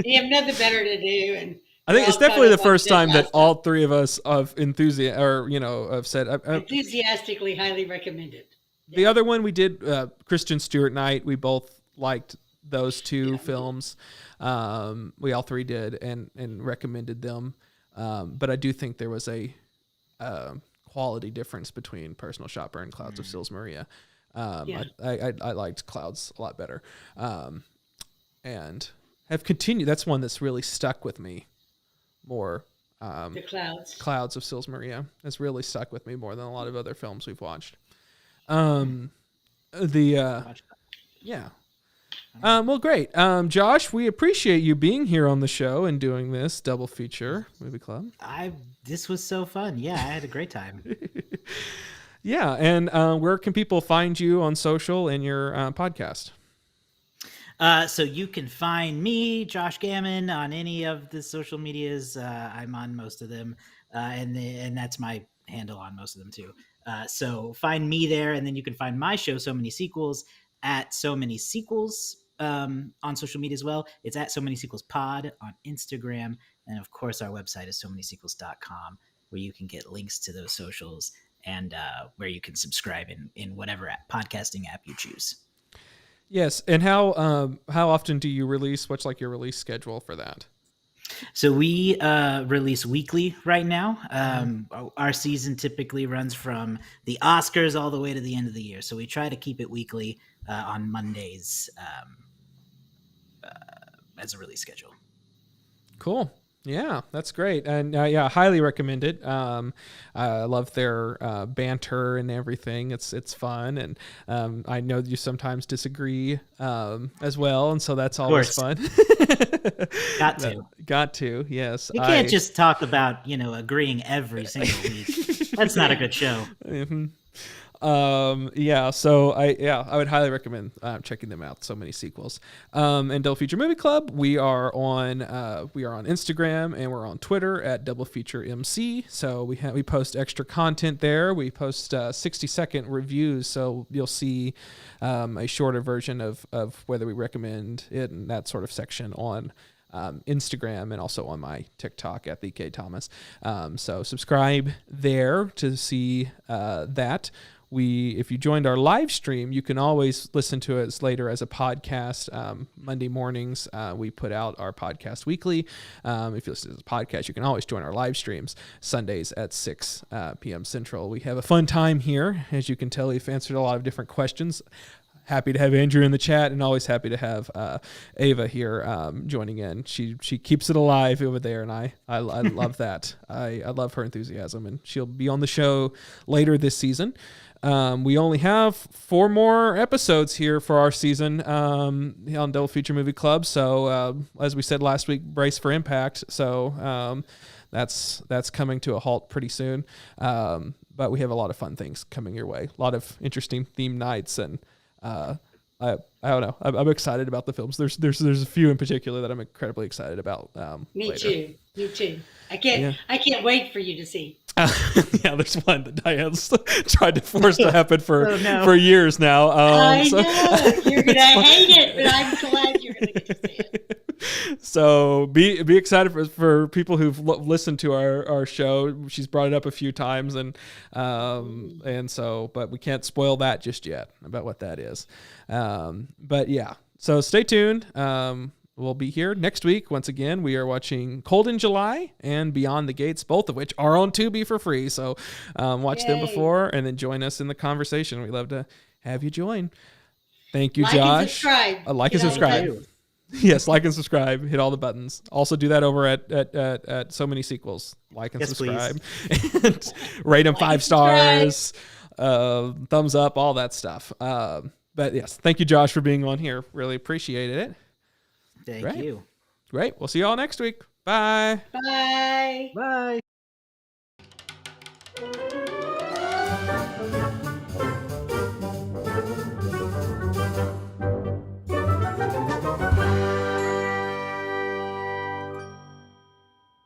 You have nothing better to do, and I think it's definitely the first time that all 3 of us have said enthusiastically highly recommended. The other one we did, Kristen Stewart Night. We both liked those 2 films. We all 3 did and recommended them. But I do think there was a quality difference between Personal Shopper and Clouds of Sils Maria. I liked Clouds a lot better. And have continued. That's one that's really stuck with me more. The Clouds of Sils Maria has really stuck with me more than a lot of other films we've watched. Well, great. Josh, we appreciate you being here on the show and doing this double feature movie club. This was so fun. Yeah, I had a great time. Yeah, and where can people find you on social and your podcast? So you can find me, Josh Gammon, on any of the social medias. I'm on most of them, and that's my handle on most of them too. So find me there, and then you can find my show, So Many Sequels, at So Many Sequels on social media as well. It's at So Many Sequels Pod on Instagram, and of course our website is somanysequels.com, where you can get links to those socials and where you can subscribe in whatever podcasting app you choose. Yes, and how often do you release? What's like your release schedule for that? So we release weekly right now. Our season typically runs from the Oscars all the way to the end of the year. So we try to keep it weekly on Mondays as a release schedule. Cool. Yeah, that's great. And highly recommend it. I love their banter and everything. It's fun. And I know you sometimes disagree as well. And so that's always fun. Got to, yes. You can't just talk about, agreeing every single week. That's not a good show. Mm-hmm. Yeah, so I would highly recommend checking them out. So many sequels. And Double Feature Movie Club, we are on Instagram and we're on Twitter at Double Feature MC. So we post extra content there. We post 60-second reviews, so you'll see a shorter version of whether we recommend it and that sort of section on Instagram and also on my TikTok at the K Thomas. So subscribe there to see that. If you joined our live stream, you can always listen to us later as a podcast. Monday mornings, we put out our podcast weekly. If you listen to this podcast, you can always join our live streams Sundays at 6 p.m. Central. We have a fun time here. As you can tell, we've answered a lot of different questions. Happy to have Andrew in the chat, and always happy to have Ava here joining in. She keeps it alive over there, and I love that. I love her enthusiasm, and she'll be on the show later this season. We only have 4 more episodes here for our season on Double Feature Movie Club. So as we said last week, brace for impact. So that's coming to a halt pretty soon. But we have a lot of fun things coming your way. A lot of interesting theme nights, and I don't know. I'm excited about the films. There's a few in particular that I'm incredibly excited about. Me later. too. I can't wait for you to see. Yeah, there's one that Diane's tried to force to happen for years now. I know you're gonna hate it, but I'm glad you're gonna get to see it. So be excited for people who've listened to our show. She's brought it up a few times, and so, but we can't spoil that just yet about what that is. But yeah, so stay tuned. We'll be here next week. Once again, we are watching Cold in July and Beyond the Gates, both of which are on Tubi for free. So watch them before and then join us in the conversation. We'd love to have you join. Thank you, Josh. Like and subscribe. Yes, like and subscribe. Hit all the buttons. Also do that over at So Many Sequels. Like and subscribe. And rate them 5 stars. Thumbs up, all that stuff. But yes, thank you, Josh, for being on here. Really appreciated it. Thank you. Great. We'll see you all next week. Bye. Bye. Bye.